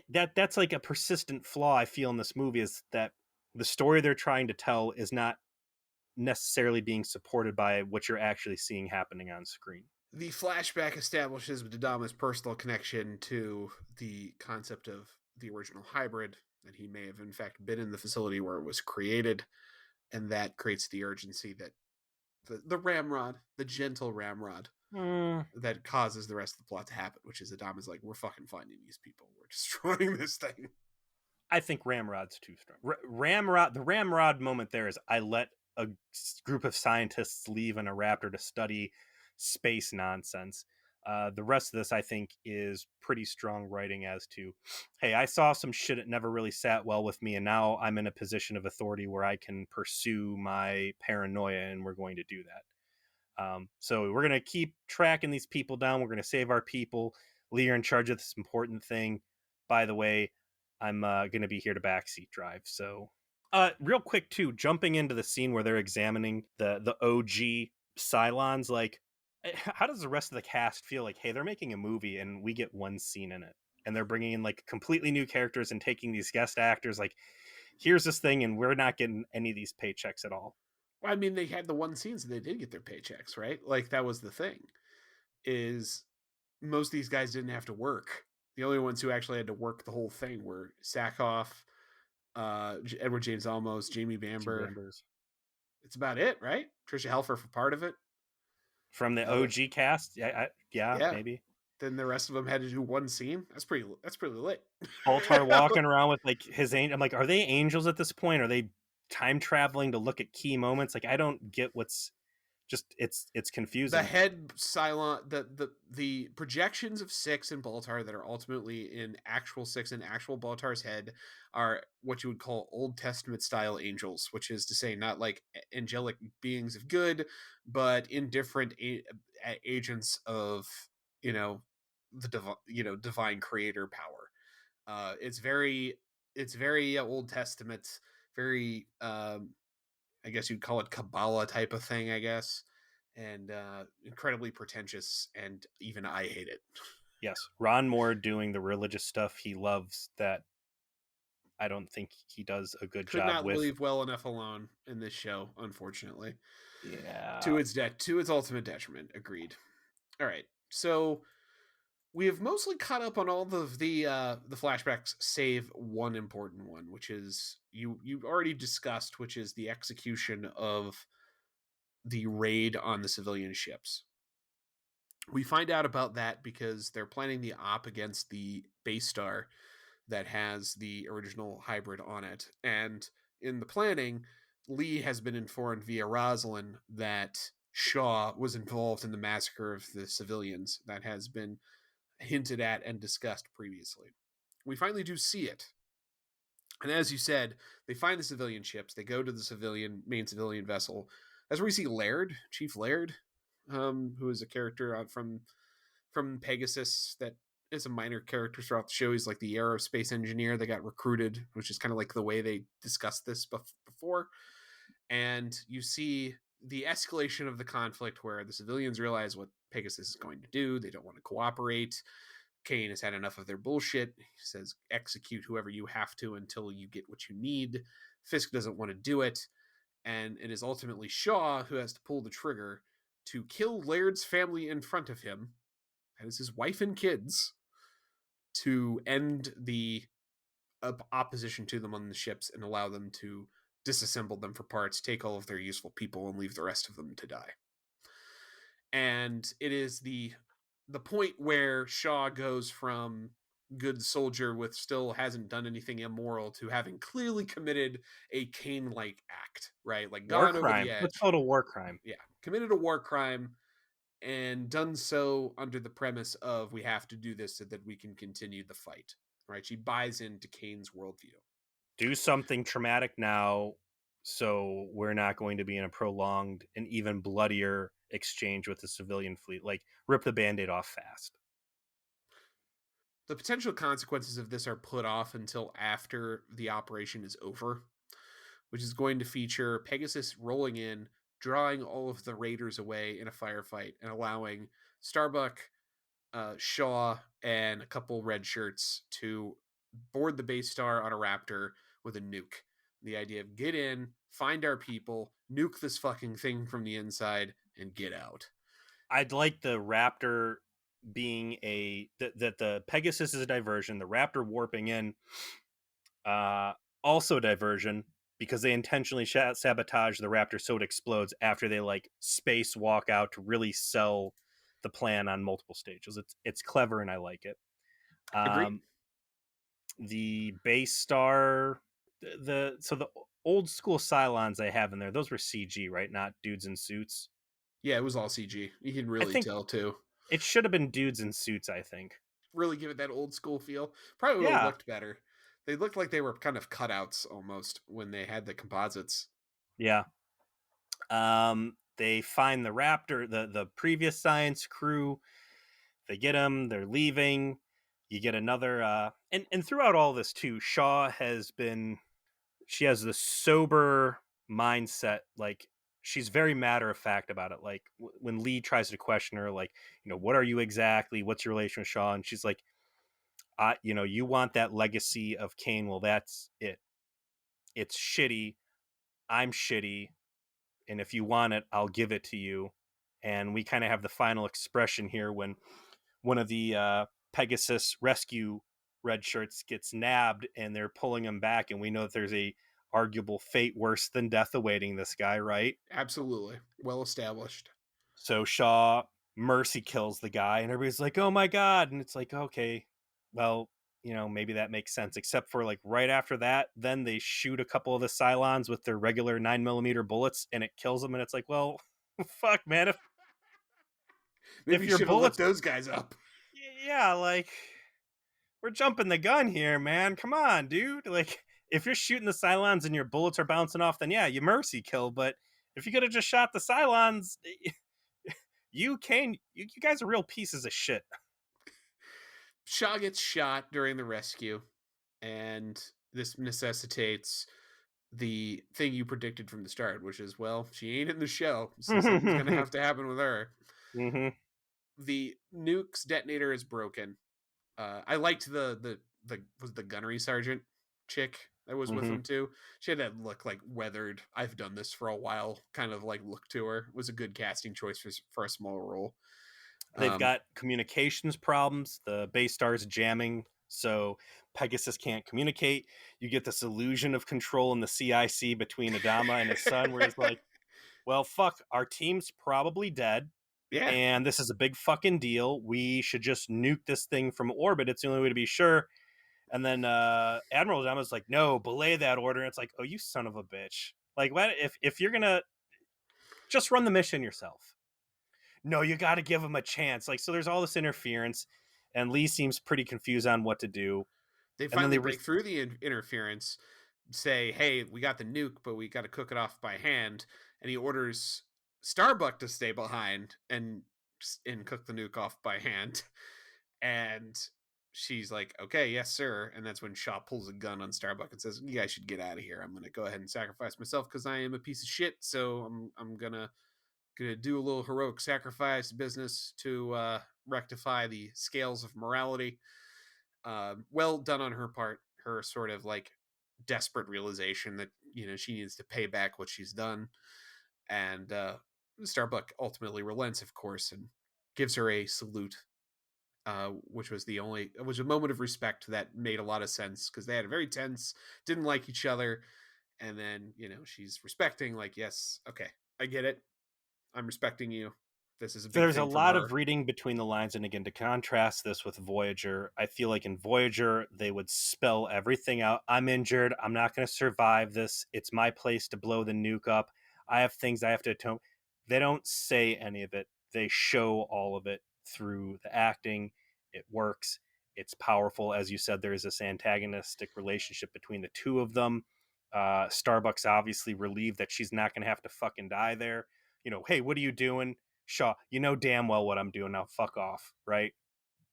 that's like a persistent flaw I feel in this movie, is that the story they're trying to tell is not necessarily being supported by what you're actually seeing happening on screen. The flashback establishes Dama's personal connection to the concept of the original hybrid, that he may have in fact been in the facility where it was created, and that creates the urgency that the ramrod, the gentle ramrod, Mm, that causes the rest of the plot to happen, which is Adama's like, we're fucking finding these people. We're destroying this thing. I think Ramrod's too strong. Ramrod, the Ramrod moment there is I let a group of scientists leave in a Raptor to study space nonsense. The rest of this, I think, is pretty strong writing as to, hey, I saw some shit that never really sat well with me, and now I'm in a position of authority where I can pursue my paranoia, and we're going to do that. So we're going to keep tracking these people down. We're going to save our people. Lee, you're in charge of this important thing. By the way, I'm going to be here to backseat drive. So, real quick too, jumping into the scene where they're examining the OG Cylons, like, how does the rest of the cast feel? Like, hey, they're making a movie and we get one scene in it, and they're bringing in like completely new characters and taking these guest actors. Like, here's this thing, and we're not getting any of these paychecks at all. Well, I mean, they had the one scene, so they did get their paychecks, right? Like that was the thing. Is most of these guys didn't have to work. The only ones who actually had to work the whole thing were Sackhoff, Edward James Olmos, Jamie Two Bamber. Bambers It's about it, right? Trisha Helfer for part of it. from the Other, OG cast. Yeah, yeah. maybe. Then the rest of them had to do one scene. That's pretty. That's pretty lit. Baltar walking around with like his angel. I'm like, are they angels at this point? Are they time traveling to look at key moments? Like, I don't get what's just it's The confusing. head Cylon, the projections of Six and Baltar that are ultimately in actual Six and actual Baltar's head are what you would call Old Testament style angels, which is to say, not like angelic beings of good, but indifferent agents of you know divine creator power. It's very Old Testament, very I guess you'd call it Kabbalah type of thing, I guess, and incredibly pretentious, and even I hate it. Yes, Ron Moore doing the religious stuff he loves that I don't think he does a good Could job not with. leave well enough alone in this show, unfortunately, Yeah. to its ultimate detriment. Agreed. All right, so we have mostly caught up on all the flashbacks, save one important one, which is you already discussed, which is the execution of the raid on the civilian ships. We find out about that because they're planning the op against the base star that has the original hybrid on it. And in the planning, Lee has been informed via Rosalind that Shaw was involved in the massacre of the civilians that has been hinted at and discussed previously. We finally do see it. And as you said, they find the civilian ships. They go to the main civilian vessel. That's where we see Laird, Chief Laird, who is a character from Pegasus that is a minor character throughout the show. He's like the aerospace engineer that got recruited, which is kind of like the way they discussed this before. And you see the escalation of the conflict where the civilians realize what Pegasus is going to do. They don't want to cooperate. Kane has had enough of their bullshit. He says, execute whoever you have to until you get what you need. Fisk doesn't want to do it. And it is ultimately Shaw who has to pull the trigger to kill Laird's family in front of him. That is his wife and kids, to end the opposition to them on the ships and allow them to disassemble them for parts, take all of their useful people, and leave the rest of them to die. And it is the point where Shaw goes from good soldier with still hasn't done anything immoral to having clearly committed a Kane-like act, right? Like War gone over the crime. Let's edge. call it a war crime. Yeah, committed a war crime and done so under the premise of we have to do this so that we can continue the fight. Right? She buys into Kane's worldview. Do something traumatic now so we're not going to be in a prolonged and even bloodier exchange with the civilian fleet. Like, rip the band-aid off fast. The potential consequences of this are put off until after the operation is over, which is going to feature Pegasus rolling in, drawing all of the raiders away in a firefight, and allowing Starbuck, Shaw, and a couple red shirts to board the base star on a Raptor with a nuke. The idea of get in, find our people, nuke this fucking thing from the inside, and get out. I'd like the Raptor being that the Pegasus is a diversion, the Raptor warping in also a diversion because they intentionally sabotage the Raptor so it explodes after they like space walk out to really sell the plan on multiple stages. It's clever and I like it. Agreed. Um, the base star, the old school Cylons I have in there, those were CG, right? Not dudes in suits. Yeah, it was all CG. You can I really think tell too. it should have been dudes in suits, I think. Really give it that old school feel. Probably would have Yeah. looked better. They looked like they were kind of cutouts almost when they had the composites. Yeah. They find the Raptor, the previous science crew. They get him. They're leaving. You get another, and throughout all this too, Shaw has been. She has this sober mindset. Like she's very matter of fact about it. Like when Lee tries to question her, like, what are you exactly? What's your relation with Shaw? And she's like, you want that legacy of Kane. Well, that's it. It's shitty. I'm shitty. And if you want it, I'll give it to you. And we kind of have the final expression here when one of the Pegasus rescue red shirts gets nabbed and they're pulling him back, and we know that there's a arguable fate worse than death awaiting this guy, right? Absolutely. Well established. So Shaw mercy kills the guy, and everybody's like, "Oh my god!" And it's like, okay, well, maybe that makes sense. Except for like right after that, then they shoot a couple of the Cylons with their regular 9mm bullets, and it kills them. And it's like, well, fuck, man, Maybe if you your should have looked bullets, those guys up. yeah, like we're jumping the gun here, man. Come on, dude. Like, if you're shooting the Cylons and your bullets are bouncing off, then yeah, you mercy kill. But if you could have just shot the Cylons, you guys are real pieces of shit. Shaw gets shot during the rescue, and this necessitates the thing you predicted from the start, which is, well, she ain't in the show, so something's going to have to happen with her. Mm-hmm. The nuke's detonator is broken. I liked the was the gunnery sergeant chick that was with Mm-hmm. him too. She had that look like weathered. I've done this for a while, kind of like look to her. It was a good casting choice for a small role. They've Um, got communications problems. The base star's jamming, so Pegasus can't communicate. You get this illusion of control in the CIC between Adama and his son, where he's like, well, fuck, our team's probably dead. yeah, And this is a big fucking deal. We should just nuke this thing from orbit. It's the only way to be sure. And then Admiral Adama's like, no, belay that order. And it's like, oh, you son of a bitch. Like, what if you're gonna just run the mission yourself? No, you got to give him a chance. Like, so there's all this interference, and Lee seems pretty confused on what to do. they And then finally break through the interference, say, "Hey, we got the nuke, but we got to cook it off by hand." And he orders Starbuck to stay behind and cook the nuke off by hand. And she's like, "Okay, yes, sir." And that's when Shaw pulls a gun on Starbuck and says, "You guys should get out of here. I'm going to go ahead and sacrifice myself because I am a piece of shit. So I'm gonna do a little heroic sacrifice business to rectify the scales of morality." Well done on her part. Her sort of like desperate realization that she needs to pay back what she's done, and Starbuck ultimately relents, of course, and gives her a salute, which was a moment of respect that made a lot of sense because they had a very tense, didn't like each other, and then she's respecting, like, yes, okay, I get it, I'm respecting you. This is a So big there's a thing from lot her. of reading between the lines, and again, to contrast this with Voyager, I feel like in Voyager they would spell everything out. I'm injured. I'm not going to survive this. It's my place to blow the nuke up. I have things I have to atone. They don't say any of it. They show all of it through the acting. It works. It's powerful, as you said. There is this antagonistic relationship between the two of them. Starbuck's obviously relieved that she's not going to have to fucking die there. Hey, what are you doing? Shaw, you know damn well what I'm doing now. Fuck off, right?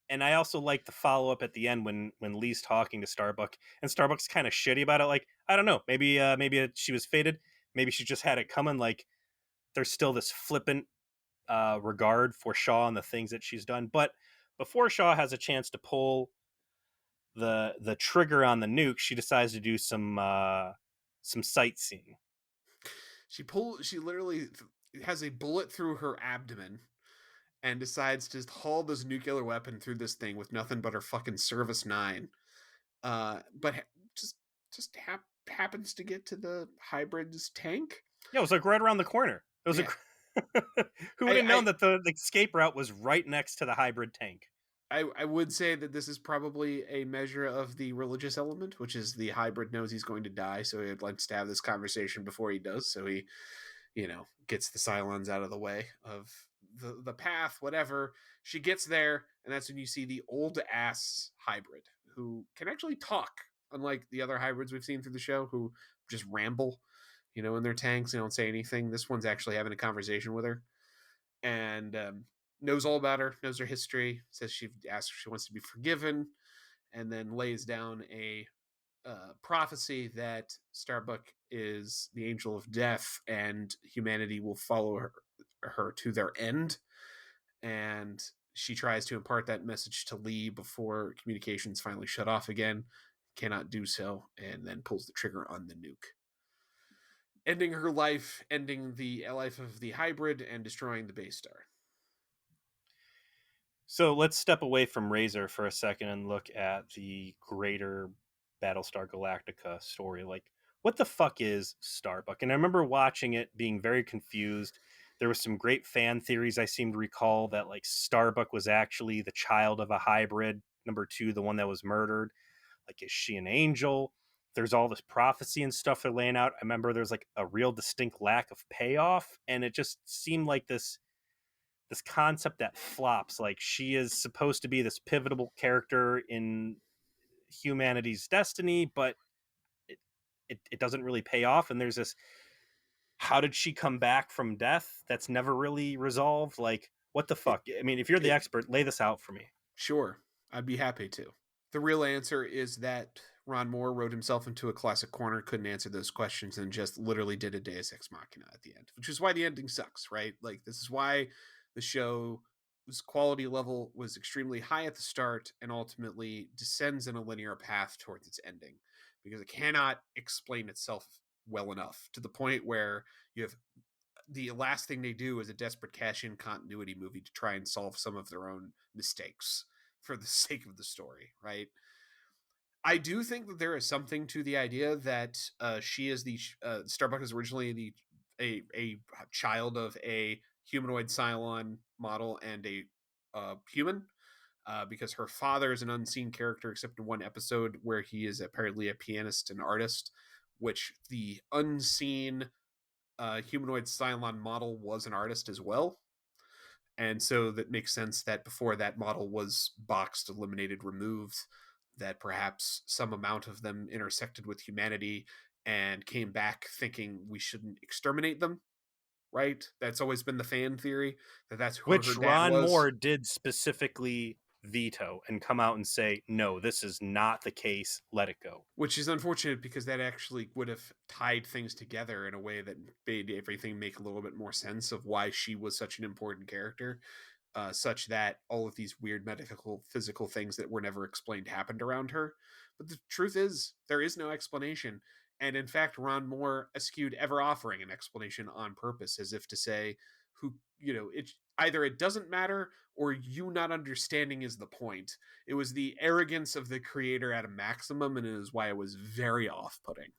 And I also like the follow up at the end when Lee's talking to Starbuck, and Starbuck's kind of shitty about it. Like, I don't know, maybe she was fated, maybe she just had it coming. Like, there's still this flippant regard for Shaw and the things that she's done. But before Shaw has a chance to pull the trigger on the nuke, she decides to do some sightseeing. She literally has a bullet through her abdomen and decides to haul this nuclear weapon through this thing with nothing but her fucking Service 9. But just happens to get to the hybrid's tank. Yeah, it was like right around the corner. It was Yeah. a who would I, have known I that the escape route was right next to the hybrid tank? I would say that this is probably a measure of the religious element, which is the hybrid knows he's going to die, so he likes to have this conversation before he does, so he, gets the Cylons out of the way of the path, whatever. She gets there, and that's when you see the old ass hybrid who can actually talk, unlike the other hybrids we've seen through the show who just ramble, in their tanks. They don't say anything. This one's actually having a conversation with her, and knows all about her, knows her history, says she asks if she wants to be forgiven, and then lays down a prophecy that Starbuck is the angel of death and humanity will follow her to their end. And she tries to impart that message to Lee before communications finally shut off again. Cannot do so, and then pulls the trigger on the nuke. Ending her life, ending the life of the hybrid, and destroying the base star. So let's step away from Razor for a second and look at the greater Battlestar Galactica story. Like, what the fuck is Starbuck? And I remember watching it being very confused. There was some great fan theories I seem to recall that like Starbuck was actually the child of a hybrid. Number two, the one that was murdered. Like, is she an angel? There's all this prophecy and stuff they're laying out. I remember there's like a real distinct lack of payoff, and it just seemed like this concept that flops. Like, she is supposed to be this pivotal character in humanity's destiny, but it doesn't really pay off. And there's this, how did she come back from death? That's never really resolved. Like, what the It, fuck? I mean, if you're the it, expert, lay this out for me. sure, I'd be happy to. The real answer is that Ron Moore wrote himself into a classic corner, couldn't answer those questions, and just literally did a Deus Ex Machina at the end, which is why the ending sucks, right? Like, this is why the show's quality level was extremely high at the start and ultimately descends in a linear path towards its ending because it cannot explain itself well enough to the point where you have the last thing they do is a desperate cash in continuity movie to try and solve some of their own mistakes for the sake of the story, right? I do think that there is something to the idea that she is the Starbuck is originally a child of a humanoid Cylon model and a human, because her father is an unseen character except in one episode where he is apparently a pianist and artist, which the unseen humanoid Cylon model was an artist as well. And so that makes sense that before that model was boxed, eliminated, removed, that perhaps some amount of them intersected with humanity and came back thinking we shouldn't exterminate them, right? That's always been the fan theory that that's who her Which dad Ron was. Moore did specifically veto and come out and say, no, this is not the case. Let it go. Which is unfortunate because that actually would have tied things together in a way that made everything make a little bit more sense of why she was such an important character, such that all of these weird medical, physical things that were never explained happened around her. But the truth is, there is no explanation. And in fact, Ron Moore eschewed ever offering an explanation on purpose, as if to say, it either it doesn't matter or you not understanding is the point. It was the arrogance of the creator at a maximum, and it is why it was very off-putting. There,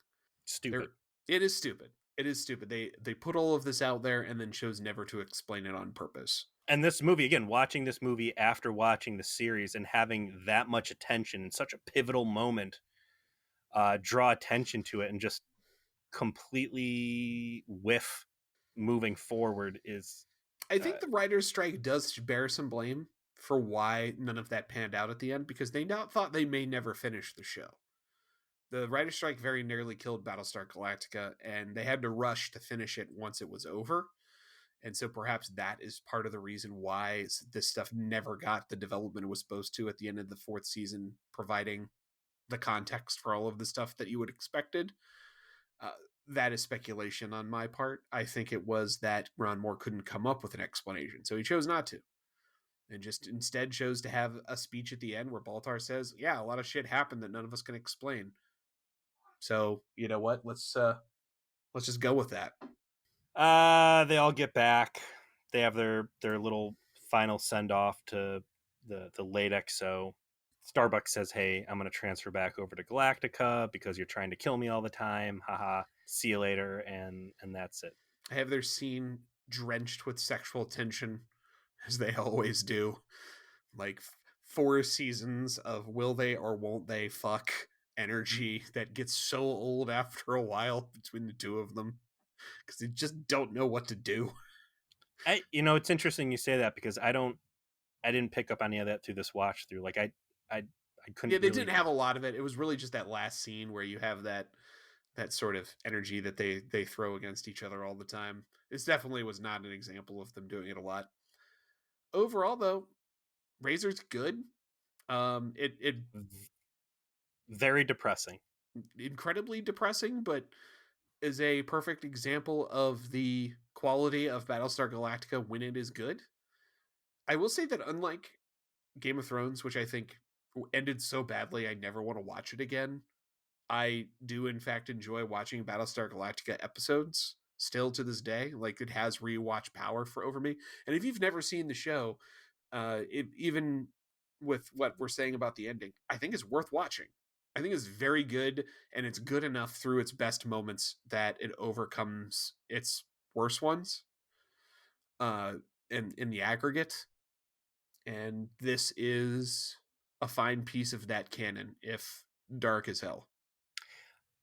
Stupid. it is stupid. It is stupid. They put all of this out there and then chose never to explain it on purpose. And this movie, again, watching this movie after watching the series and having that much attention in such a pivotal moment, draw attention to it and just completely whiff moving forward is I uh, think the writer's strike does bear some blame for why none of that panned out at the end because they now thought they may never finish the show. The writer's strike very nearly killed Battlestar Galactica, and they had to rush to finish it once it was over. And so perhaps that is part of the reason why this stuff never got the development it was supposed to at the end of the fourth season, providing the context for all of the stuff that you would expected. Uh, that is speculation on my part. I think it was that Ron Moore couldn't come up with an explanation, so he chose not to, and just instead chose to have a speech at the end where Baltar says, "Yeah, a lot of shit happened that none of us can explain. So you know what? Let's just go with that." they all get back. They have their little final send off to the late XO. Starbucks says, "Hey, I'm going to transfer back over to Galactica because you're trying to kill me all the time. Haha. See you later." And that's it. I have their scene drenched with sexual tension, as they always do. Like 4 seasons of will they or won't they fuck energy that gets so old after a while between the two of them because they just don't know what to do. It's interesting you say that because I didn't pick up any of that through this watch through. Like I I Yeah, couldn't they really. didn't have a lot of it. It was really just that last scene where you have that sort of energy that they throw against each other all the time. This definitely was not an example of them doing it a lot. Overall, though, Razor's good. It Very depressing. incredibly depressing, but is a perfect example of the quality of Battlestar Galactica when it is good. I will say that unlike Game of Thrones, which I think ended so badly I never want to watch it again, I do in fact enjoy watching Battlestar Galactica episodes still to this day. Like it has rewatch power for over me. And if you've never seen the show, even with what we're saying about the ending, I think it's worth watching. I think it's very good, and it's good enough through its best moments that it overcomes its worst ones uh, in the aggregate. And this is a fine piece of that canon, if dark as hell.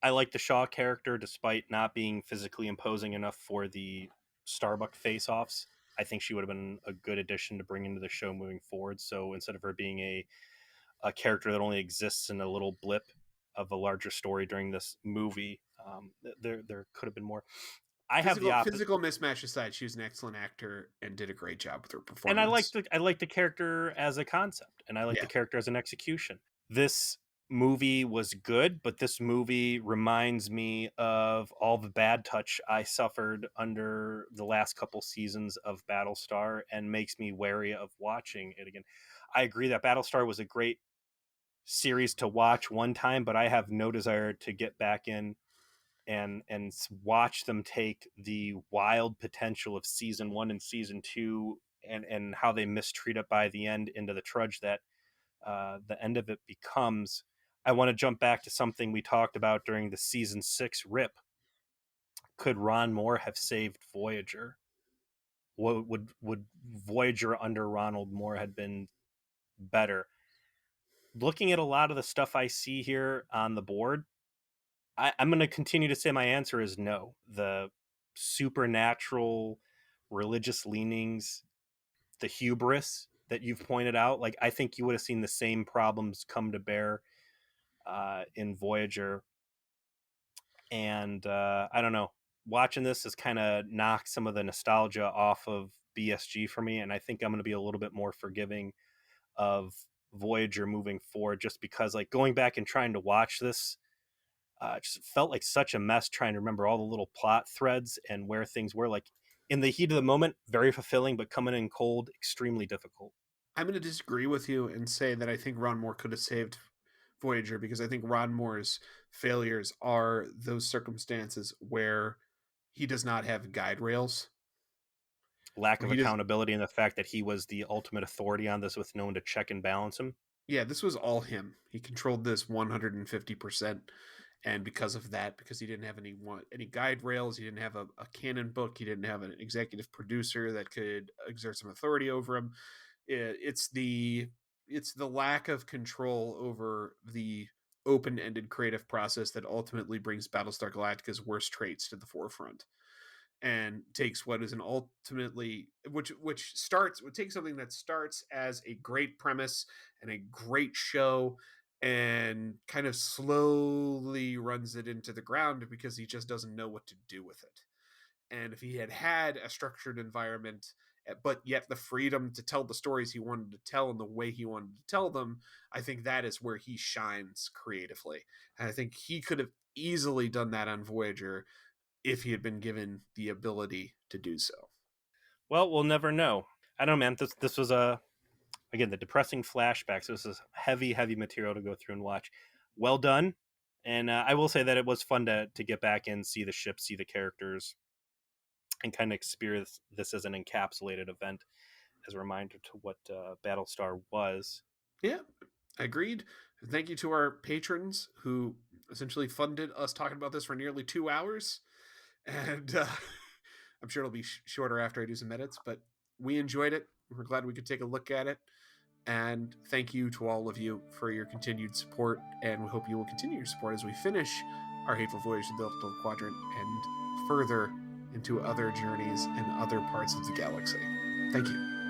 I like the Shaw character despite not being physically imposing enough for the Starbuck face-offs. I think she would have been a good addition to bring into the show moving forward. So instead of her being a character that only exists in a little blip of a larger story during this movie, there could have been more. I have the opposite, Physical mismatch aside, she was an excellent actor and did a great job with her and performance. I like the character as a concept, and I like the Yeah, character as an execution. This movie was good, but this movie reminds me of all the bad touch I suffered under the last couple seasons of Battlestar and makes me wary of watching it again. I agree that Battlestar was a great series to watch one time, but I have no desire to get back in and watch them take the wild potential of season one and season two and how they mistreat it by the end into the trudge that the end of it becomes. I want to jump back to something we talked about during the season six rip. Could Ron Moore have saved Voyager? What would Voyager under Ronald Moore had been better? Looking at a lot of the stuff I see here on the board, I'm going to continue to say my answer is no. The supernatural religious leanings, the hubris that you've pointed out, like I think you would have seen the same problems come to bear in Voyager. And I don't know, watching this has kind of knocked some of the nostalgia off of BSG for me, and I think I'm going to be a little bit more forgiving of Voyager moving forward, just because like going back and trying to watch this just felt like such a mess trying to remember all the little plot threads and where things were. Like in the heat of the moment, very fulfilling, but coming in cold, extremely difficult. I'm going to disagree with you and say that I think Ron Moore could have saved Voyager because I think Ron Moore's failures are those circumstances where he does not have guide rails, Lack where of he does. accountability and the fact that he was the ultimate authority on this with no one to check and balance him. Yeah, this was all him. He controlled this 150%. And because of that, because he didn't have any guide rails, he didn't have a canon book, he didn't have an executive producer that could exert some authority over him. It's the lack of control over the open-ended creative process that ultimately brings Battlestar Galactica's worst traits to the forefront and takes what is an ultimately which starts would take something that starts as a great premise and a great show and kind of slowly runs it into the ground because he just doesn't know what to do with it. And if he had had a structured environment but yet the freedom to tell the stories he wanted to tell in the way he wanted to tell them, I think that is where he shines creatively. And I think he could have easily done that on Voyager if he had been given the ability to do so. Well, we'll never know. I don't know, man. This was a again the depressing flashbacks. This is heavy, heavy material to go through and watch. Well done, and I will say that it was fun to get back and see the ship, see the characters, and kind of experience this as an encapsulated event, as a reminder to what Battlestar was. Yeah, agreed. Thank you to our patrons who essentially funded us talking about this for nearly 2 hours. And I'm sure it'll be shorter after I do some edits, but we enjoyed it. We're glad we could take a look at it. And thank you to all of you for your continued support, and we hope you will continue your support as we finish our Hateful Voyage to the Delta Quadrant and further into other journeys and other parts of the galaxy. Thank you.